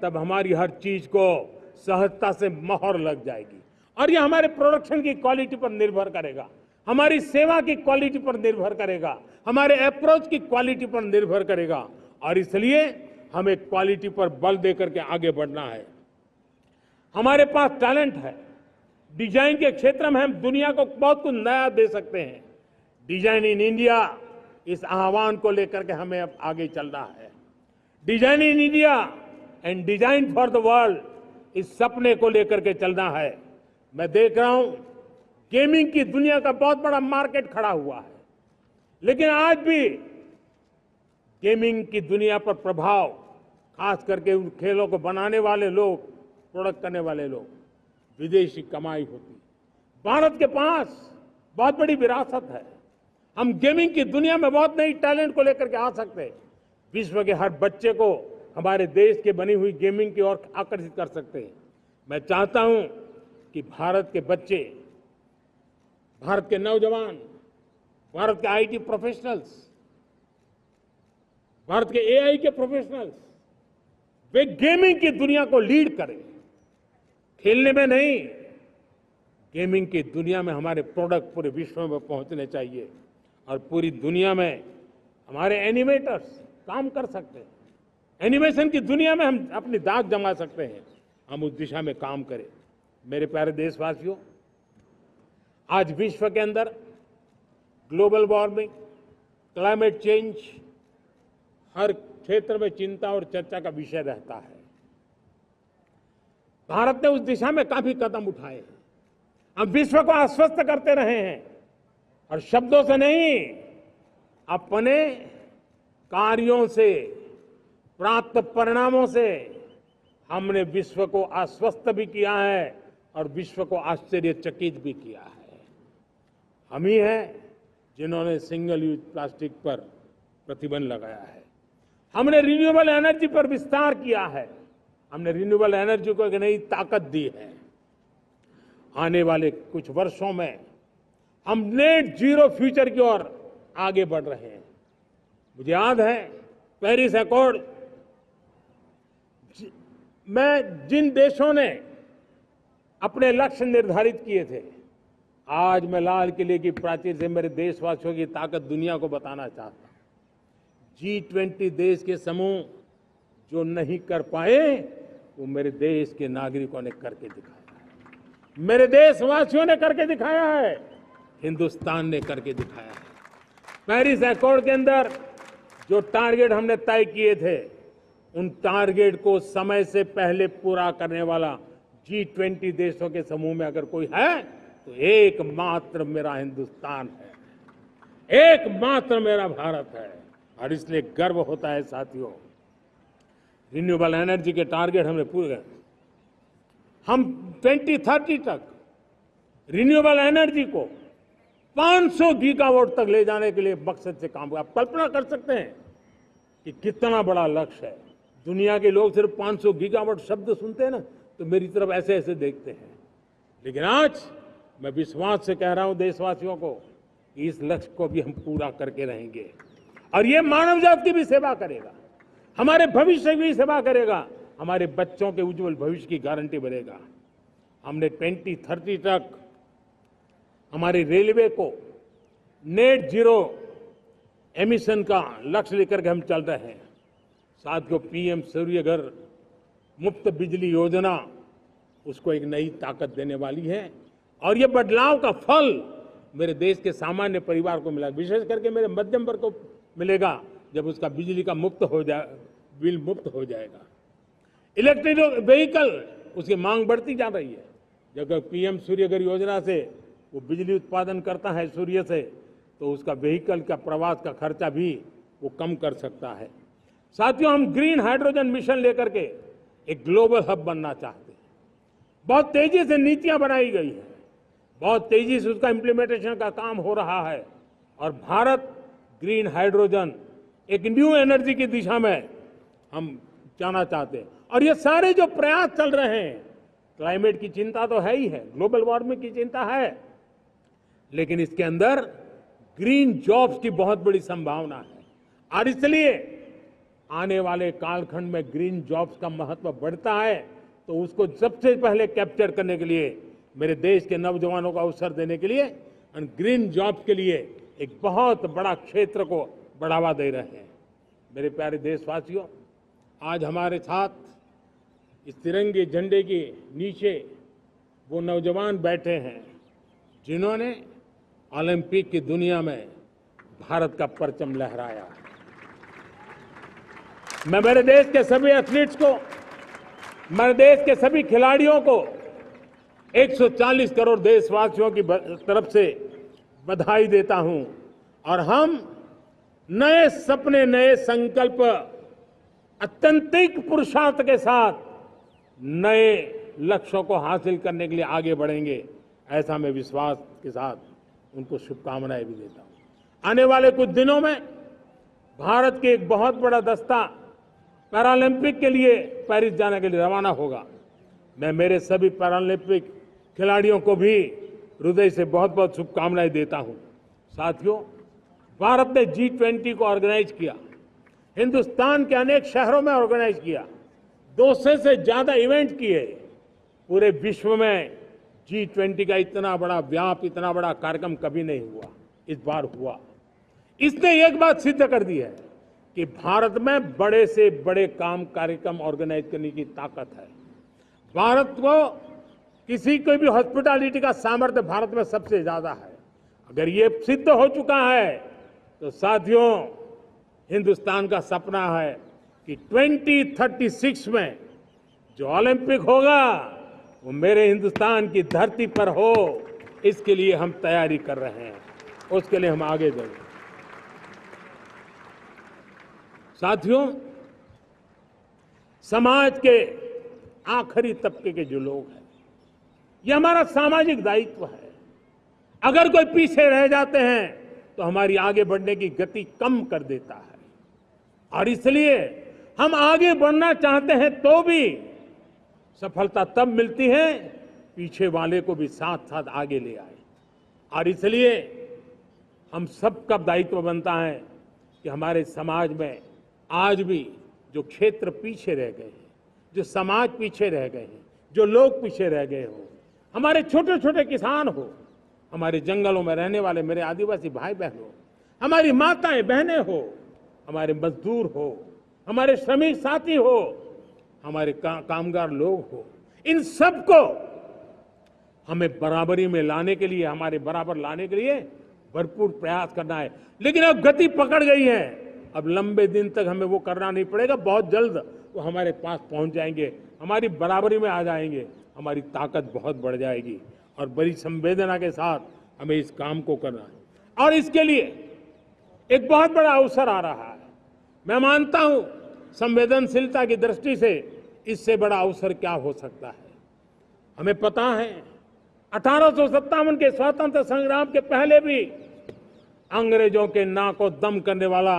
तब हमारी हर चीज को सहजता से मोहर लग जाएगी, और ये हमारे प्रोडक्शन की क्वालिटी पर निर्भर करेगा, हमारी सेवा की क्वालिटी पर निर्भर करेगा, हमारे अप्रोच की क्वालिटी पर निर्भर करेगा। और इसलिए हमें क्वालिटी पर बल देकर के आगे बढ़ना है। हमारे पास टैलेंट है, डिजाइन के क्षेत्र में हम दुनिया को बहुत कुछ नया दे सकते हैं। डिजाइन इन इंडिया, इस आह्वान को लेकर के हमें अब आगे चलना है। Design in India and design for the world, इस सपने को लेकर के चलना है। मैं देख रहा हूं गेमिंग की दुनिया का बहुत बड़ा मार्केट खड़ा हुआ है, लेकिन आज भी गेमिंग की दुनिया पर प्रभाव, खास करके उन खेलों को बनाने वाले लोग, प्रोडक्ट करने वाले लोग, विदेशी कमाई होती। भारत के पास बहुत बड़ी विरासत है, हम गेमिंग की दुनिया में बहुत नई टैलेंट को लेकर के आ सकते हैं। विश्व के हर बच्चे को हमारे देश के बनी हुई गेमिंग की ओर आकर्षित कर सकते हैं। मैं चाहता हूं कि भारत के बच्चे, भारत के नौजवान, भारत के आईटी प्रोफेशनल्स, भारत के एआई के प्रोफेशनल्स, वे गेमिंग की दुनिया को लीड करें। खेलने में नहीं, गेमिंग की दुनिया में हमारे प्रोडक्ट पूरे विश्व में पहुंचने चाहिए, और पूरी दुनिया में हमारे एनिमेटर्स काम कर सकते हैं। एनिमेशन की दुनिया में हम अपनी दाग जमा सकते हैं, हम उस दिशा में काम करें। मेरे प्यारे देशवासियों, आज विश्व के अंदर ग्लोबल वार्मिंग, क्लाइमेट चेंज हर क्षेत्र में चिंता और चर्चा का विषय रहता है। भारत ने उस दिशा में काफी कदम उठाए हैं। हम विश्व को आश्वस्त करते रहे हैं, और शब्दों से नहीं, अपने कार्यों से, प्राप्त परिणामों से हमने विश्व को आश्वस्त भी किया है और विश्व को आश्चर्यचकित भी किया है। हम ही हैं जिन्होंने सिंगल यूज प्लास्टिक पर प्रतिबंध लगाया है, हमने रिन्यूएबल एनर्जी पर विस्तार किया है, हमने रिन्यूएबल एनर्जी को एक नई ताकत दी है। आने वाले कुछ वर्षों में हम नेट जीरो फ्यूचर की ओर आगे बढ़ रहे हैं। मुझे याद है पेरिस अकॉर्ड में जिन देशों ने अपने लक्ष्य निर्धारित किए थे, आज मैं लाल किले की प्राचीर से मेरे देशवासियों की ताकत दुनिया को बताना चाहता हूं। G20 देश के समूह जो नहीं कर पाए, वो मेरे देश के नागरिकों ने करके दिखाया है, मेरे देशवासियों ने करके दिखाया है, हिंदुस्तान ने करके दिखाया है। पेरिस अकॉर्ड के अंदर जो टारगेट हमने तय किए थे, उन टारगेट को समय से पहले पूरा करने वाला G20 देशों के समूह में अगर कोई है तो एकमात्र मेरा हिंदुस्तान है, एकमात्र मेरा भारत है। और इसलिए गर्व होता है साथियों। रिन्यूएबल एनर्जी के टारगेट हमने पूरे कर, हम 2030 तक रिन्यूएबल एनर्जी को 500 गीगावाट तक ले जाने के लिए मकसद से काम। आप कल्पना कर सकते हैं कि कितना बड़ा लक्ष्य है। दुनिया के लोग सिर्फ 500 गीगावाट शब्द सुनते हैं ना तो मेरी तरफ ऐसे ऐसे देखते हैं, लेकिन आज मैं विश्वास से कह रहा हूं देशवासियों को कि इस लक्ष्य को भी हम पूरा करके रहेंगे। और ये मानव जाति की भी सेवा करेगा, हमारे भविष्य की भी सेवा करेगा, हमारे बच्चों के उज्जवल भविष्य की गारंटी बनेगा। हमने 2030 तक हमारी रेलवे को नेट जीरो एमिशन का लक्ष्य लेकर के हम चल रहे हैं। साथियों, पीएम सूर्य घर मुफ्त बिजली योजना उसको एक नई ताकत देने वाली है और ये बदलाव का फल मेरे देश के सामान्य परिवार को मिला, विशेष करके मेरे मध्यम वर्ग को मिलेगा जब उसका बिजली का बिल मुफ्त हो जाएगा। इलेक्ट्रिक व्हीकल उसकी मांग बढ़ती जा रही है। जब पीएम सूर्य घर योजना से वो बिजली उत्पादन करता है सूर्य से तो उसका व्हीकल का प्रवास का खर्चा भी वो कम कर सकता है। साथियों, हम ग्रीन हाइड्रोजन मिशन लेकर के एक ग्लोबल हब बनना चाहते हैं। बहुत तेजी से नीतियां बनाई गई हैं, बहुत तेजी से उसका इम्प्लीमेंटेशन का काम हो रहा है और भारत ग्रीन हाइड्रोजन एक न्यू एनर्जी की दिशा में हम जाना चाहते हैं। और ये सारे जो प्रयास चल रहे हैं, क्लाइमेट की चिंता तो है ही है, ग्लोबल वार्मिंग की चिंता है, लेकिन इसके अंदर ग्रीन जॉब्स की बहुत बड़ी संभावना है। और इसलिए आने वाले कालखंड में ग्रीन जॉब्स का महत्व बढ़ता है तो उसको सबसे पहले कैप्चर करने के लिए मेरे देश के नौजवानों को अवसर देने के लिए ग्रीन जॉब्स के लिए एक बहुत बड़ा क्षेत्र को बढ़ावा दे रहे हैं। मेरे प्यारे देशवासियों, आज हमारे साथ इस तिरंगे झंडे के नीचे वो नौजवान बैठे हैं जिन्होंने ओलंपिक की दुनिया में भारत का परचम लहराया। मैं मेरे देश के सभी एथलीट्स को, मेरे देश के सभी खिलाड़ियों को 140 करोड़ देशवासियों की तरफ से बधाई देता हूं और हम नए सपने, नए संकल्प, अत्यंतिक पुरुषार्थ के साथ नए लक्ष्यों को हासिल करने के लिए आगे बढ़ेंगे, ऐसा मैं विश्वास के साथ उनको शुभकामनाएं भी देता हूं। आने वाले कुछ दिनों में भारत के एक बहुत बड़ा दस्ता पैरालंपिक के लिए पेरिस जाने के लिए रवाना होगा। मैं मेरे सभी पैरालंपिक खिलाड़ियों को भी हृदय से बहुत बहुत शुभकामनाएं देता हूं। साथियों, भारत ने G20 को ऑर्गेनाइज किया, हिंदुस्तान के अनेक शहरों में ऑर्गेनाइज किया, 200 से ज्यादा इवेंट किए। पूरे विश्व में G20 का इतना बड़ा व्याप, इतना बड़ा कार्यक्रम कभी नहीं हुआ, इस बार हुआ। इसने एक बात सिद्ध कर दी है कि भारत में बड़े से बड़े काम, कार्यक्रम ऑर्गेनाइज करने की ताकत है। भारत को किसी को भी हॉस्पिटैलिटी का सामर्थ्य भारत में सबसे ज्यादा है। अगर ये सिद्ध हो चुका है तो साथियों, हिंदुस्तान का सपना है कि 2036 में जो ओलंपिक होगा वो मेरे हिंदुस्तान की धरती पर हो। इसके लिए हम तैयारी कर रहे हैं, उसके लिए हम आगे बढ़ेंगे। साथियों, समाज के आखिरी तबके के जो लोग हैं, ये हमारा सामाजिक दायित्व है। अगर कोई पीछे रह जाते हैं तो हमारी आगे बढ़ने की गति कम कर देता है और इसलिए हम आगे बढ़ना चाहते हैं तो भी सफलता तब मिलती है पीछे वाले को भी साथ साथ आगे ले आए। और इसलिए हम सबका दायित्व बनता है कि हमारे समाज में आज भी जो क्षेत्र पीछे रह गए हैं, जो समाज पीछे रह गए हैं, जो लोग पीछे रह गए हो, हमारे छोटे छोटे किसान हो, हमारे जंगलों में रहने वाले मेरे आदिवासी भाई बहन हो, हमारी माताएं बहनें हो, हमारे मजदूर हो, हमारे श्रमिक साथी हो, हमारे कामगार लोग हो, इन सबको हमें बराबरी में लाने के लिए, हमारे बराबर लाने के लिए भरपूर प्रयास करना है। लेकिन अब गति पकड़ गई है, अब लंबे दिन तक हमें वो करना नहीं पड़ेगा, बहुत जल्द वो हमारे पास पहुंच जाएंगे, हमारी बराबरी में आ जाएंगे। हमारी ताकत बहुत बढ़ जाएगी और बड़ी संवेदना के साथ हमें इस काम को करना है। और इसके लिए एक बहुत बड़ा अवसर आ रहा है। मैं मानता हूं संवेदनशीलता की दृष्टि से इससे बड़ा अवसर क्या हो सकता है। हमें पता है 1857 के स्वतंत्रता संग्राम के पहले भी अंग्रेजों के नाक को दम करने वाला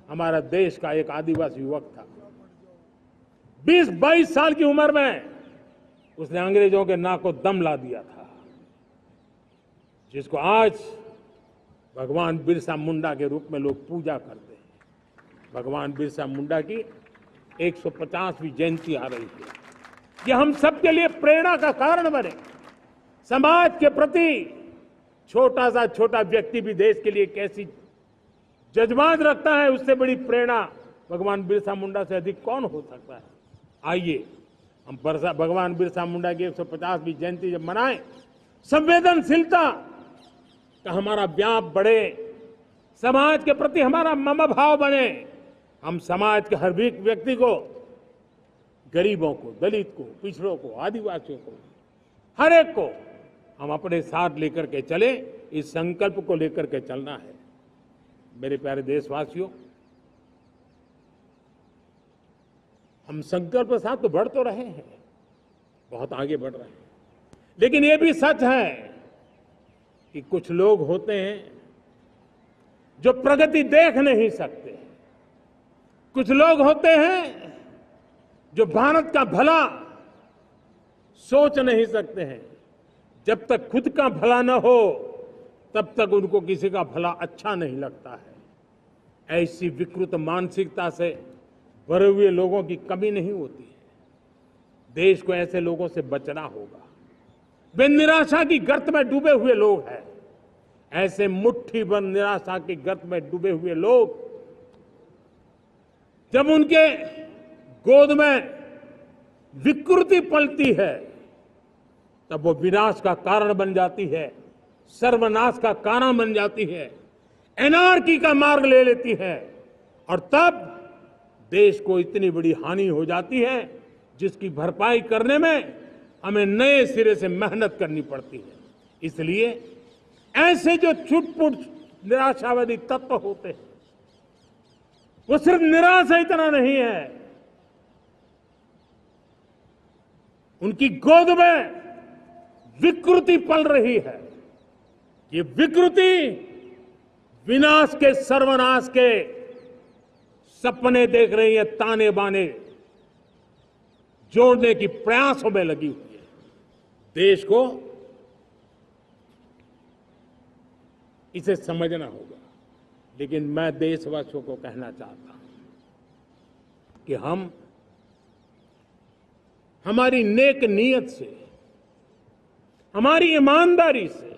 हमारा देश का एक आदिवासी युवक था। 20-22 साल की उम्र में उसने अंग्रेजों के नाक को दम ला दिया था, जिसको आज भगवान बिरसा मुंडा के रूप में लोग पूजा करते हैं। भगवान बिरसा मुंडा की 150वीं जयंती आ रही है। ये हम सबके लिए प्रेरणा का कारण बने। समाज के प्रति छोटा व्यक्ति भी देश के लिए कैसी जज्बात रखता है, उससे बड़ी प्रेरणा भगवान बिरसा मुंडा से अधिक कौन हो सकता है। आइए हम भगवान बिरसा मुंडा की 150वीं जयंती जब मनाएं, संवेदनशीलता का हमारा व्याप बढ़े, समाज के प्रति हमारा ममभाव बने। हम समाज के हर व्यक्ति को, गरीबों को, दलित को, पिछड़ों को, आदिवासियों को, हर एक को हम अपने साथ लेकर के चले। इस संकल्प को लेकर के चलना है। मेरे प्यारे देशवासियों, हम संकल्प के साथ तो बढ़ तो रहे हैं, बहुत आगे बढ़ रहे हैं, लेकिन ये भी सच है कि कुछ लोग होते हैं जो प्रगति देख नहीं सकते। कुछ लोग होते हैं जो भारत का भला सोच नहीं सकते हैं। जब तक खुद का भला न हो तब तक उनको किसी का भला अच्छा नहीं लगता है। ऐसी विकृत मानसिकता से भरे हुए लोगों की कमी नहीं होती है। देश को ऐसे लोगों से बचना होगा। वे निराशा की गर्त में डूबे हुए लोग हैं। ऐसे मुट्ठी भर निराशा की गर्त में डूबे हुए लोग, जब उनके गोद में विकृति पलती है तब वो विनाश का कारण बन जाती है, सर्वनाश का कारण बन जाती है, एनार्की का मार्ग ले लेती है, और तब देश को इतनी बड़ी हानि हो जाती है जिसकी भरपाई करने में हमें नए सिरे से मेहनत करनी पड़ती है। इसलिए ऐसे जो छुटपुट निराशावादी तत्व होते हैं, वो सिर्फ निराशा इतना नहीं है, उनकी गोद में विकृति पल रही है। ये विकृति विनाश के, सर्वनाश के सपने देख रही है, ताने बाने जोड़ने की प्रयासों में लगी हुई है। देश को इसे समझना होगा। लेकिन मैं देशवासियों को कहना चाहता हूं कि हम हमारी नेक नीयत से, हमारी ईमानदारी से,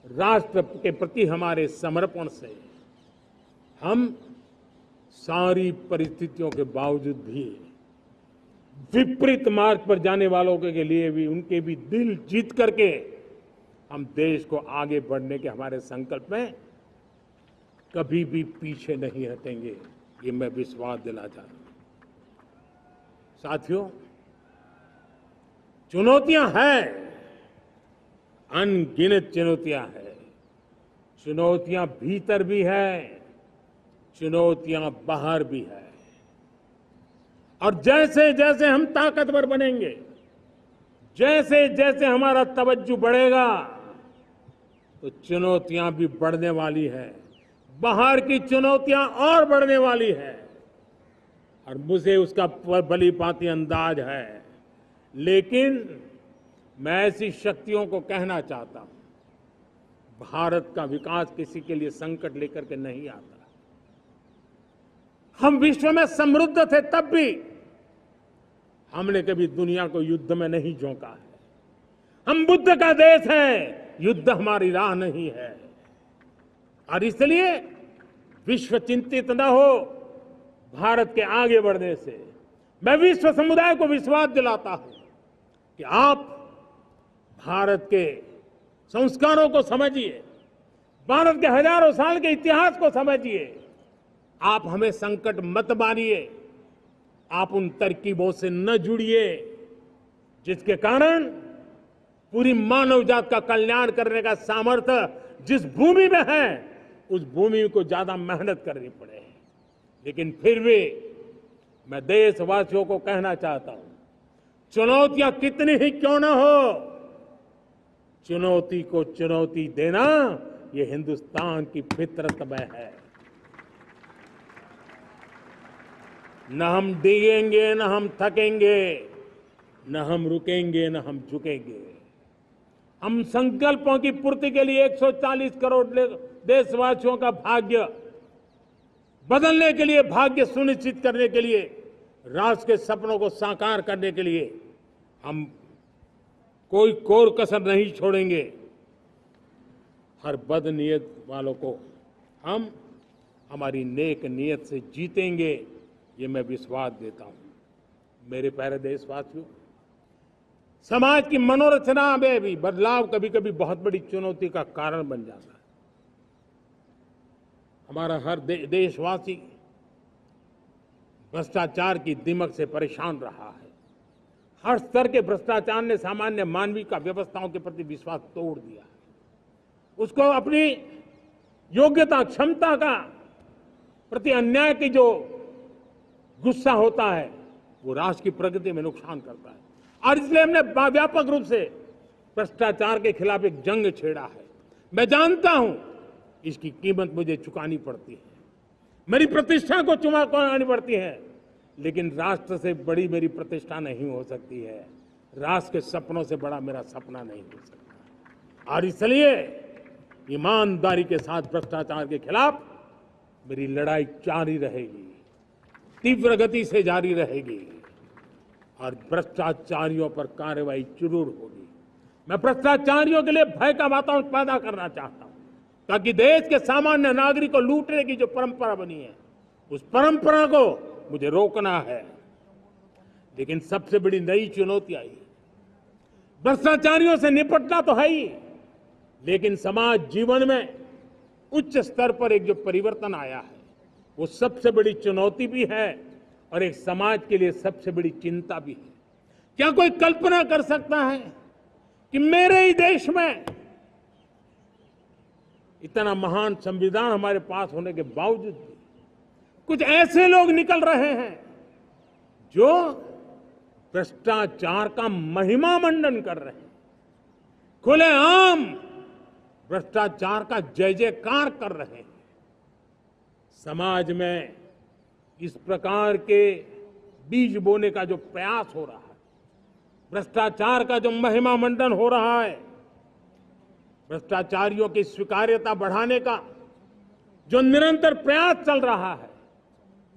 राष्ट्र के प्रति हमारे समर्पण से हम सारी परिस्थितियों के बावजूद भी विपरीत मार्ग पर जाने वालों के लिए भी, उनके भी दिल जीत करके हम देश को आगे बढ़ने के हमारे संकल्प में कभी भी पीछे नहीं हटेंगे। ये मैं विश्वास दिला चाहता हूं। साथियों, चुनौतियां हैं, अनगिनत चुनौतियां हैं। चुनौतियां भीतर भी है, चुनौतियां बाहर भी है। और जैसे जैसे हम ताकतवर बनेंगे, जैसे जैसे हमारा तवज्जो बढ़ेगा, तो चुनौतियां भी बढ़ने वाली है। बाहर की चुनौतियां और बढ़ने वाली है, और मुझे उसका भली भांति अंदाज है। लेकिन मैं ऐसी शक्तियों को कहना चाहता हूं, भारत का विकास किसी के लिए संकट लेकर के नहीं आता। हम विश्व में समृद्ध थे तब भी हमने कभी दुनिया को युद्ध में नहीं झोंका है। हम बुद्ध का देश है, युद्ध हमारी राह नहीं है। और इसलिए विश्व चिंतित न हो भारत के आगे बढ़ने से। मैं विश्व समुदाय को विश्वास दिलाता हूं कि आप भारत के संस्कारों को समझिए, भारत के हजारों साल के इतिहास को समझिए। आप हमें संकट मत मानिए, आप उन तरकीबों से न जुड़िए जिसके कारण पूरी मानव जात का कल्याण करने का सामर्थ्य जिस भूमि में है, उस भूमि को ज्यादा मेहनत करनी पड़े। लेकिन फिर भी मैं देशवासियों को कहना चाहता हूं, चुनौतियां कितनी ही क्यों न हो, चुनौती को चुनौती देना ये हिंदुस्तान की फितरत में है। न हम डिगेंगे, न हम थकेंगे, न हम रुकेंगे, न हम झुकेंगे। हम संकल्पों की पूर्ति के लिए 140 करोड़ देशवासियों का भाग्य बदलने के लिए, भाग्य सुनिश्चित करने के लिए, राष्ट्र के सपनों को साकार करने के लिए हम कोई कोर कसर नहीं छोड़ेंगे। हर बदनीयत वालों को हम हमारी नेक नीयत से जीतेंगे, ये मैं विश्वास देता हूं। मेरे प्यारे देशवासियों, समाज की मनोरचना में भी बदलाव कभी कभी बहुत बड़ी चुनौती का कारण बन जाता है। हमारा हर देशवासी भ्रष्टाचार की दिमक से परेशान रहा है। हर स्तर के भ्रष्टाचार ने सामान्य मानवीय का व्यवस्थाओं के प्रति विश्वास तोड़ दिया है। उसको अपनी योग्यता, क्षमता का प्रति अन्याय की जो गुस्सा होता है, वो राष्ट्र की प्रगति में नुकसान करता है। और इसलिए हमने व्यापक रूप से भ्रष्टाचार के खिलाफ एक जंग छेड़ा है। मैं जानता हूं इसकी कीमत मुझे चुकानी पड़ती है, मेरी प्रतिष्ठा को चुकानी पड़ती है, लेकिन राष्ट्र से बड़ी मेरी प्रतिष्ठा नहीं हो सकती है, राष्ट्र के सपनों से बड़ा मेरा सपना नहीं हो सकता। और इसलिए ईमानदारी के साथ भ्रष्टाचार के खिलाफ मेरी लड़ाई जारी रहेगी, तीव्र गति से जारी रहेगी और भ्रष्टाचारियों पर कार्रवाई जरूर होगी। मैं भ्रष्टाचारियों के लिए भय का वातावरण पैदा करना चाहता हूं, ताकि देश के सामान्य नागरिक को लूटने की जो परंपरा बनी है, उस परंपरा को मुझे रोकना है। लेकिन सबसे बड़ी नई चुनौती आई, भ्रष्टाचारियों से निपटना तो है ही, लेकिन समाज जीवन में उच्च स्तर पर एक जो परिवर्तन आया है, वो सबसे बड़ी चुनौती भी है और एक समाज के लिए सबसे बड़ी चिंता भी है। क्या कोई कल्पना कर सकता है कि मेरे ही देश में इतना महान संविधान हमारे पास होने के बावजूद भी कुछ ऐसे लोग निकल रहे हैं जो भ्रष्टाचार का महिमा मंडन कर रहे हैं, खुलेआम भ्रष्टाचार का जय जयकार कर रहे हैं। समाज में इस प्रकार के बीज बोने का जो प्रयास हो रहा है, भ्रष्टाचार का जो महिमा मंडन हो रहा है, भ्रष्टाचारियों की स्वीकार्यता बढ़ाने का जो निरंतर प्रयास चल रहा है,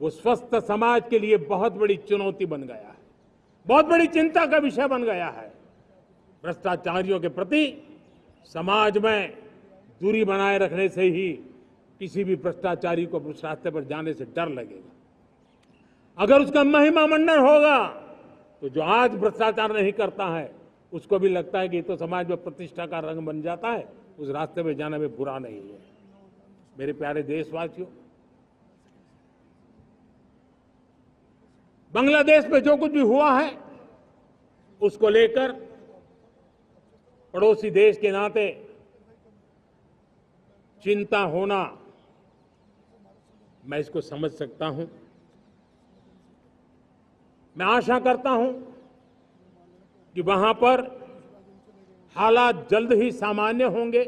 वो स्वस्थ समाज के लिए बहुत बड़ी चुनौती बन गया है, बहुत बड़ी चिंता का विषय बन गया है। भ्रष्टाचारियों के प्रति समाज में दूरी बनाए रखने से ही किसी भी भ्रष्टाचारी को उस रास्ते पर जाने से डर लगेगा। अगर उसका महिमा मंडन होगा तो जो आज भ्रष्टाचार नहीं करता है उसको भी लगता है कि तो समाज में प्रतिष्ठा का रंग बन जाता है, उस रास्ते में जाने में बुरा नहीं है। मेरे प्यारे देशवासियों, बांग्लादेश में जो कुछ भी हुआ है उसको लेकर पड़ोसी देश के नाते चिंता होना, मैं इसको समझ सकता हूं। मैं आशा करता हूं कि वहां पर हालात जल्द ही सामान्य होंगे,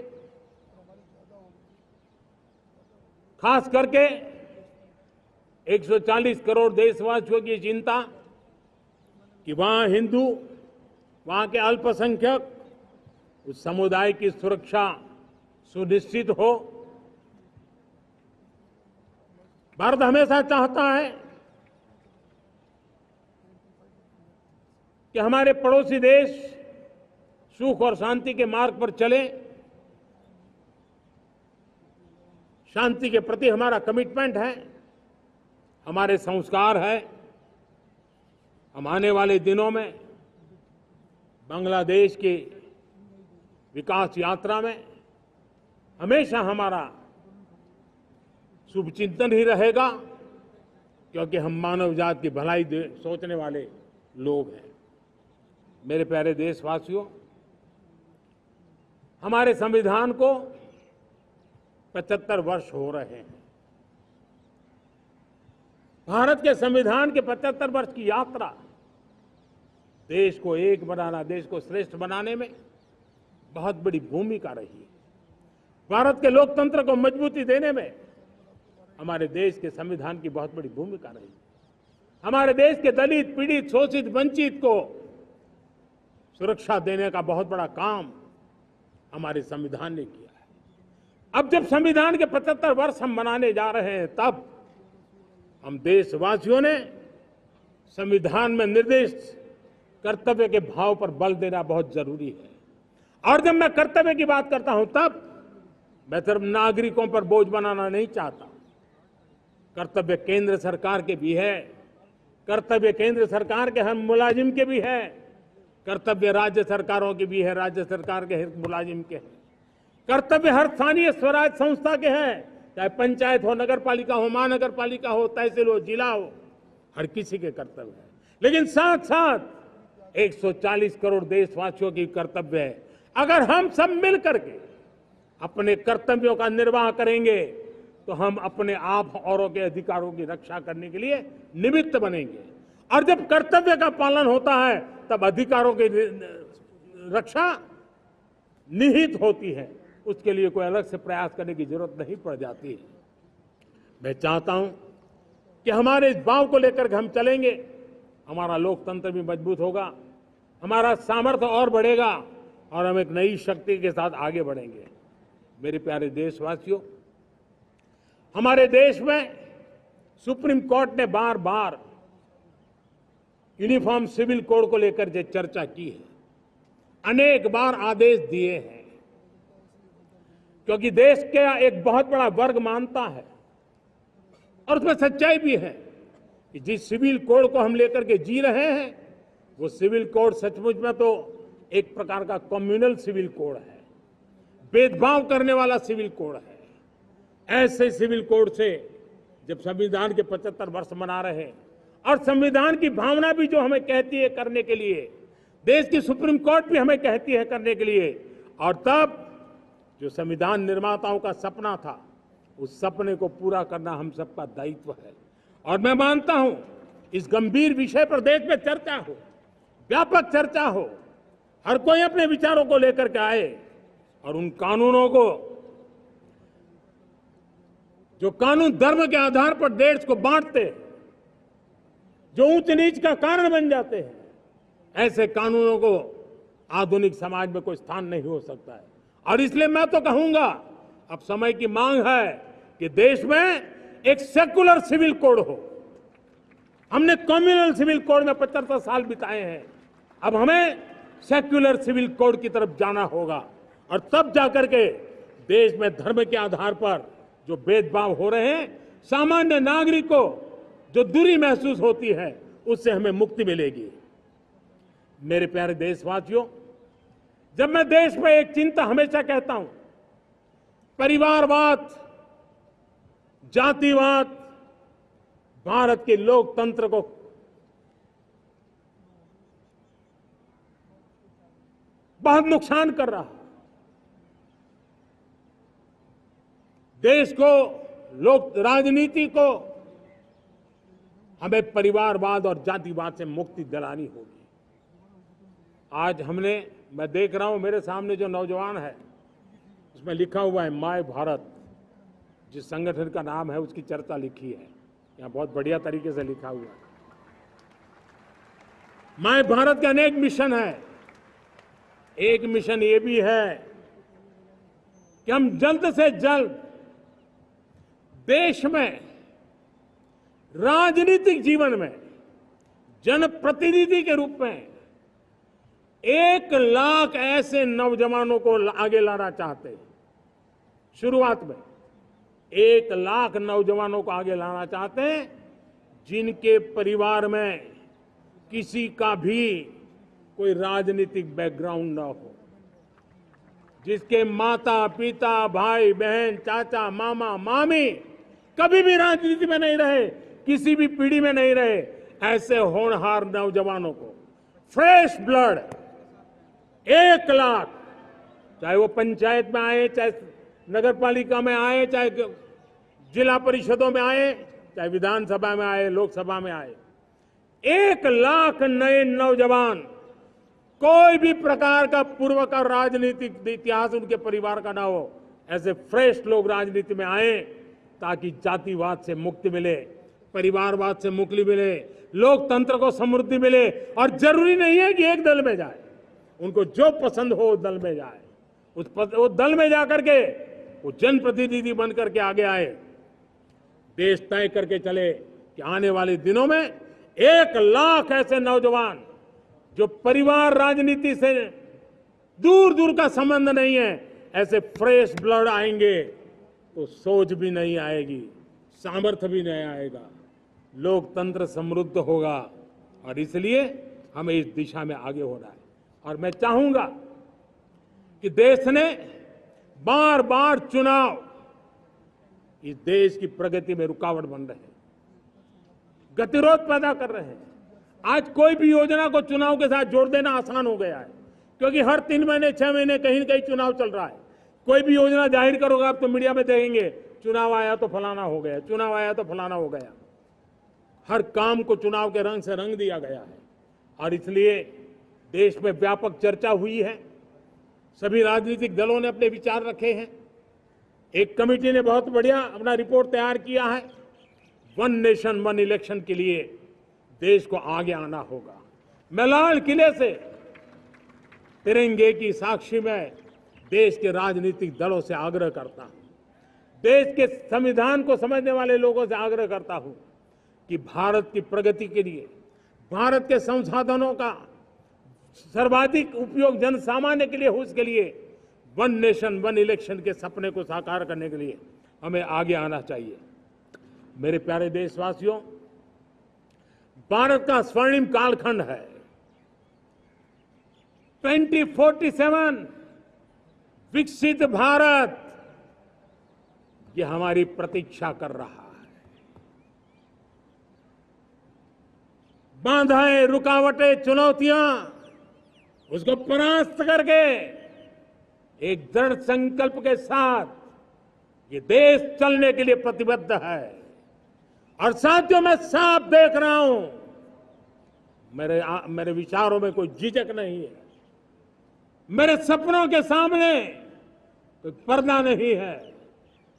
खास करके 140 करोड़ देशवासियों की चिंता कि वहां हिंदू, वहां के अल्पसंख्यक, उस समुदाय की सुरक्षा सुनिश्चित हो। भारत हमेशा चाहता है कि हमारे पड़ोसी देश सुख और शांति के मार्ग पर चले। शांति के प्रति हमारा कमिटमेंट है, हमारे संस्कार है। हम आने वाले दिनों में बांग्लादेश की विकास यात्रा में हमेशा हमारा शुभचिंतन ही रहेगा, क्योंकि हम मानव जात की भलाई सोचने वाले लोग हैं। मेरे प्यारे देशवासियों, हमारे संविधान को 75 वर्ष हो रहे हैं। भारत के संविधान के 75 वर्ष की यात्रा देश को एक बनाना, देश को श्रेष्ठ बनाने में बहुत बड़ी भूमिका रही है। भारत के लोकतंत्र को मजबूती देने में हमारे देश के संविधान की बहुत बड़ी भूमिका रही। हमारे देश के दलित, पीड़ित, शोषित, वंचित को सुरक्षा देने का बहुत बड़ा काम हमारे संविधान ने किया है। अब जब संविधान के 75 वर्ष हम मनाने जा रहे हैं, तब हम देशवासियों ने संविधान में निर्दिष्ट कर्तव्य के भाव पर बल देना बहुत जरूरी है। और जब मैं कर्तव्य की बात करता हूं, तब मैं सिर्फ नागरिकों पर बोझ बनाना नहीं चाहता। कर्तव्य केंद्र सरकार के भी है, कर्तव्य केंद्र सरकार के हर मुलाजिम के भी है, कर्तव्य राज्य सरकारों के भी है, राज्य सरकार के हर मुलाजिम के हैं, कर्तव्य हर स्थानीय स्वराज संस्था के हैं, चाहे पंचायत हो, नगर पालिका हो, महानगर पालिका हो, तहसील हो, जिला हो, हर किसी के कर्तव्य है। लेकिन साथ साथ 140 करोड़ देशवासियों की कर्तव्य है। अगर हम सब मिल करके अपने कर्तव्यों का निर्वाह करेंगे तो हम अपने आप औरों के अधिकारों की रक्षा करने के लिए निमित्त बनेंगे। और जब कर्तव्य का पालन होता है, तब अधिकारों की रक्षा निहित होती है। उसके लिए कोई अलग से प्रयास करने की जरूरत नहीं पड़ जाती है। मैं चाहता हूं कि हमारे इस भाव को लेकर हम चलेंगे, हमारा लोकतंत्र भी मजबूत होगा, हमारा सामर्थ्य और बढ़ेगा और हम एक नई शक्ति के साथ आगे बढ़ेंगे। मेरे प्यारे देशवासियों, हमारे देश में सुप्रीम कोर्ट ने बार बार यूनिफॉर्म सिविल कोड को लेकर जो चर्चा की है, अनेक बार आदेश दिए हैं, क्योंकि देश का एक बहुत बड़ा वर्ग मानता है और उसमें सच्चाई भी है कि जिस सिविल कोड को हम लेकर के जी रहे हैं, वो सिविल कोड सचमुच में तो एक प्रकार का कम्युनल सिविल कोड है, भेदभाव करने वाला सिविल कोड है। ऐसे सिविल कोड से जब संविधान के 75 वर्ष मना रहे हैं और संविधान की भावना भी जो हमें कहती है करने के लिए, देश की सुप्रीम कोर्ट भी हमें कहती है करने के लिए, और तब जो संविधान निर्माताओं का सपना था, उस सपने को पूरा करना हम सबका दायित्व है। और मैं मानता हूं इस गंभीर विषय पर देश में चर्चा हो, व्यापक चर्चा हो, हर कोई अपने विचारों को लेकर के आए और उन कानूनों को, जो कानून धर्म के आधार पर देश को बांटते, जो ऊंच नीच का कारण बन जाते हैं, ऐसे कानूनों को आधुनिक समाज में कोई स्थान नहीं हो सकता है। और इसलिए मैं तो कहूंगा, अब समय की मांग है कि देश में एक सेकुलर सिविल कोड हो। हमने कम्युनल सिविल कोड में 75 साल बिताए हैं, अब हमें सेक्युलर सिविल कोड की तरफ जाना होगा और तब जाकर के देश में धर्म के आधार पर जो भेदभाव हो रहे हैं, सामान्य नागरिक को जो दूरी महसूस होती है, उससे हमें मुक्ति मिलेगी। मेरे प्यारे देशवासियों, जब मैं देश में एक चिंता हमेशा कहता हूं, परिवारवाद, जातिवाद भारत के लोकतंत्र को बहुत नुकसान कर रहा है। देश को, लोक राजनीति को हमें परिवारवाद और जातिवाद से मुक्ति दिलानी होगी। आज मैं देख रहा हूं मेरे सामने जो नौजवान है, उसमें लिखा हुआ है माय भारत, जिस संगठन का नाम है उसकी चर्चा लिखी है, यहाँ बहुत बढ़िया तरीके से लिखा हुआ है। माय भारत के अनेक मिशन है। एक मिशन ये भी है कि हम जल्द से जल्द देश में राजनीतिक जीवन में जनप्रतिनिधि के रूप में 1 लाख ऐसे नौजवानों को आगे लाना चाहते हैं। शुरुआत में 1 लाख नौजवानों को आगे लाना चाहते हैं, जिनके परिवार में किसी का भी कोई राजनीतिक बैकग्राउंड न हो, जिसके माता पिता, भाई बहन, चाचा, मामा, मामी कभी भी राजनीति में नहीं रहे, किसी भी पीढ़ी में नहीं रहे, ऐसे होनहार नौजवानों को फ्रेश ब्लड 1 लाख, चाहे वो पंचायत में आए, चाहे नगर पालिका में आए, चाहे जिला परिषदों में आए, चाहे विधानसभा में आए, लोकसभा में आए, 1 लाख नए नौजवान, कोई भी प्रकार का पूर्व का राजनीतिक इतिहास उनके परिवार का ना हो, ऐसे फ्रेश लोग राजनीति में आए ताकि जातिवाद से मुक्ति मिले, परिवारवाद से मुक्ति मिले, लोकतंत्र को समृद्धि मिले। और जरूरी नहीं है कि एक दल में जाए, उनको जो पसंद हो उस दल में जाए, उस दल में जाकर के वो जनप्रतिनिधि बन करके आगे आए। देश तय करके चले कि आने वाले दिनों में 1 लाख ऐसे नौजवान जो परिवार राजनीति से दूर दूर का संबंध नहीं है, ऐसे फ्रेश ब्लड आएंगे तो सोच भी नहीं आएगी, सामर्थ्य भी नहीं आएगा, लोकतंत्र समृद्ध होगा। और इसलिए हमें इस दिशा में आगे होना है। और मैं चाहूंगा कि देश ने बार बार चुनाव इस देश की प्रगति में रुकावट बन रहे हैं, गतिरोध पैदा कर रहे हैं। आज कोई भी योजना को चुनाव के साथ जोड़ देना आसान हो गया है, क्योंकि हर 3 महीने 6 महीने कहीं न कहीं चुनाव चल रहा है। कोई भी योजना जाहिर करोगे आप तो मीडिया में देखेंगे, चुनाव आया तो फलाना हो गया, चुनाव आया तो फलाना हो गया। हर काम को चुनाव के रंग से रंग दिया गया है। और इसलिए देश में व्यापक चर्चा हुई है, सभी राजनीतिक दलों ने अपने विचार रखे हैं। एक कमेटी ने बहुत बढ़िया अपना रिपोर्ट तैयार किया है। 1 नेशन 1 इलेक्शन के लिए देश को आगे आना होगा। मैं लाल किले से तिरंगे की साक्षी में देश के राजनीतिक दलों से आग्रह करता हूं, देश के संविधान को समझने वाले लोगों से आग्रह करता हूं कि भारत की प्रगति के लिए, भारत के संसाधनों का सर्वाधिक उपयोग जन सामान्य के लिए हो, उसके लिए 1 नेशन 1 इलेक्शन के सपने को साकार करने के लिए हमें आगे आना चाहिए। मेरे प्यारे देशवासियों, भारत का स्वर्णिम कालखंड है। 2047 विकसित भारत, ये हमारी प्रतीक्षा कर रहा है। बाधाएं, रुकावटें, चुनौतियां, उसको परास्त करके एक दृढ़ संकल्प के साथ ये देश चलने के लिए प्रतिबद्ध है। और साथियों, मैं साफ देख रहा हूं, मेरे विचारों में कोई झिझक नहीं है, मेरे सपनों के सामने कोई पर्दा नहीं है।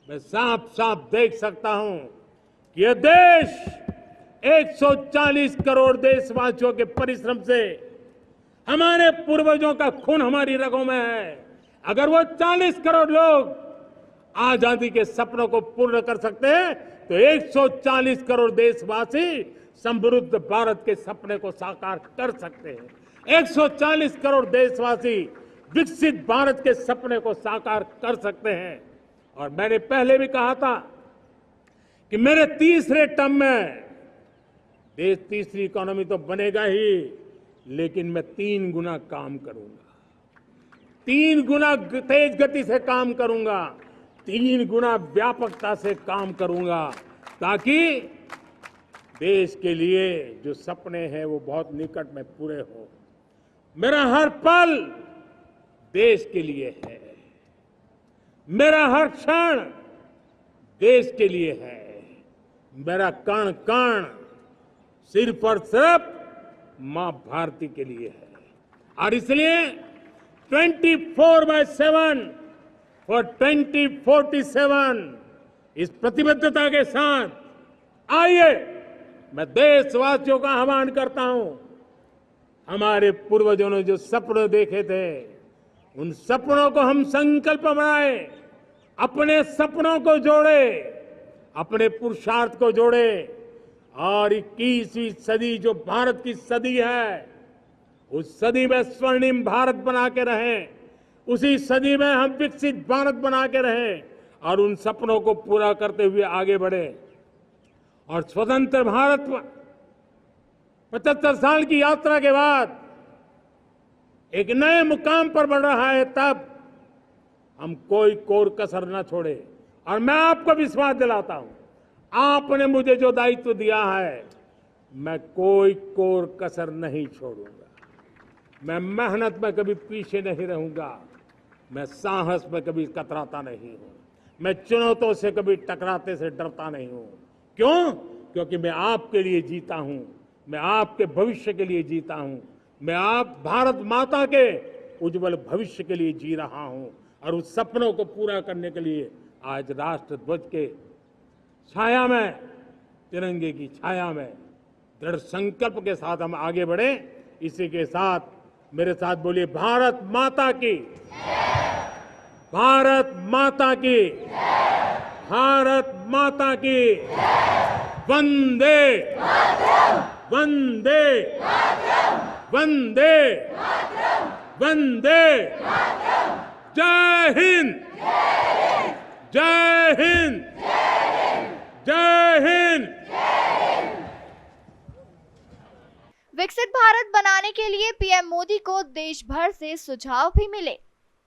मैं साफ साफ देख सकता हूं कि यह देश 140 करोड़ देशवासियों के परिश्रम से, हमारे पूर्वजों का खून हमारी रगों में है। अगर वो 40 करोड़ लोग आजादी के सपनों को पूर्ण कर सकते हैं तो 140 करोड़ देशवासी समृद्ध भारत के सपने को साकार कर सकते हैं। 140 करोड़ देशवासी विकसित भारत के सपने को साकार कर सकते हैं। और मैंने पहले भी कहा था कि मेरे तीसरे टर्म में देश तीसरी इकोनॉमी तो बनेगा ही, लेकिन मैं 3 गुना काम करूंगा, 3 गुना तेज गति से काम करूंगा, 3 गुना व्यापकता से काम करूंगा, ताकि देश के लिए जो सपने हैं वो बहुत निकट में पूरे हो। मेरा हर पल देश के लिए है, मेरा हर क्षण देश के लिए है, मेरा कण कण सिर्फ और सिर्फ मां भारती के लिए है। और इसलिए 24/7 फॉर 2047 इस प्रतिबद्धता के साथ आइए, मैं देशवासियों का आह्वान करता हूं, हमारे पूर्वजों ने जो सपने देखे थे उन सपनों को हम संकल्प बनाए, अपने सपनों को जोड़े, अपने पुरुषार्थ को जोड़े और 21वीं सदी जो भारत की सदी है उस सदी में स्वर्णिम भारत बना के रहें, उसी सदी में हम विकसित भारत बना के रहें और उन सपनों को पूरा करते हुए आगे बढ़े। और स्वतंत्र भारत 75 साल की यात्रा के बाद एक नए मुकाम पर बढ़ रहा है, तब हम कोई कोर कसर न छोड़े। और मैं आपको विश्वास दिलाता हूं, आपने मुझे जो दायित्व दिया है मैं कोई कोर कसर नहीं छोड़ूंगा। मैं मेहनत में कभी पीछे नहीं रहूंगा। मैं साहस में कभी कतराता नहीं हूं। मैं चुनौतियों से कभी टकराते से डरता नहीं हूं। क्यों? क्योंकि मैं आपके लिए जीता हूं। मैं आपके भविष्य के लिए जीता हूं। मैं आप भारत माता के उज्जवल भविष्य के लिए जी रहा हूं और उस सपनों को पूरा करने के लिए आज राष्ट्र ध्वज के छाया में, तिरंगे की छाया में दृढ़ संकल्प के साथ हम आगे बढ़े। इसी के साथ मेरे साथ बोलिए, भारत माता की, भारत माता की, भारत माता की, वंदे वंदे वंदे वंदे। जय हिंद, जय हिंद, जय हिंद। विकसित भारत बनाने के लिए पीएम मोदी को देश भर से सुझाव भी मिले।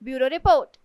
Bureau report.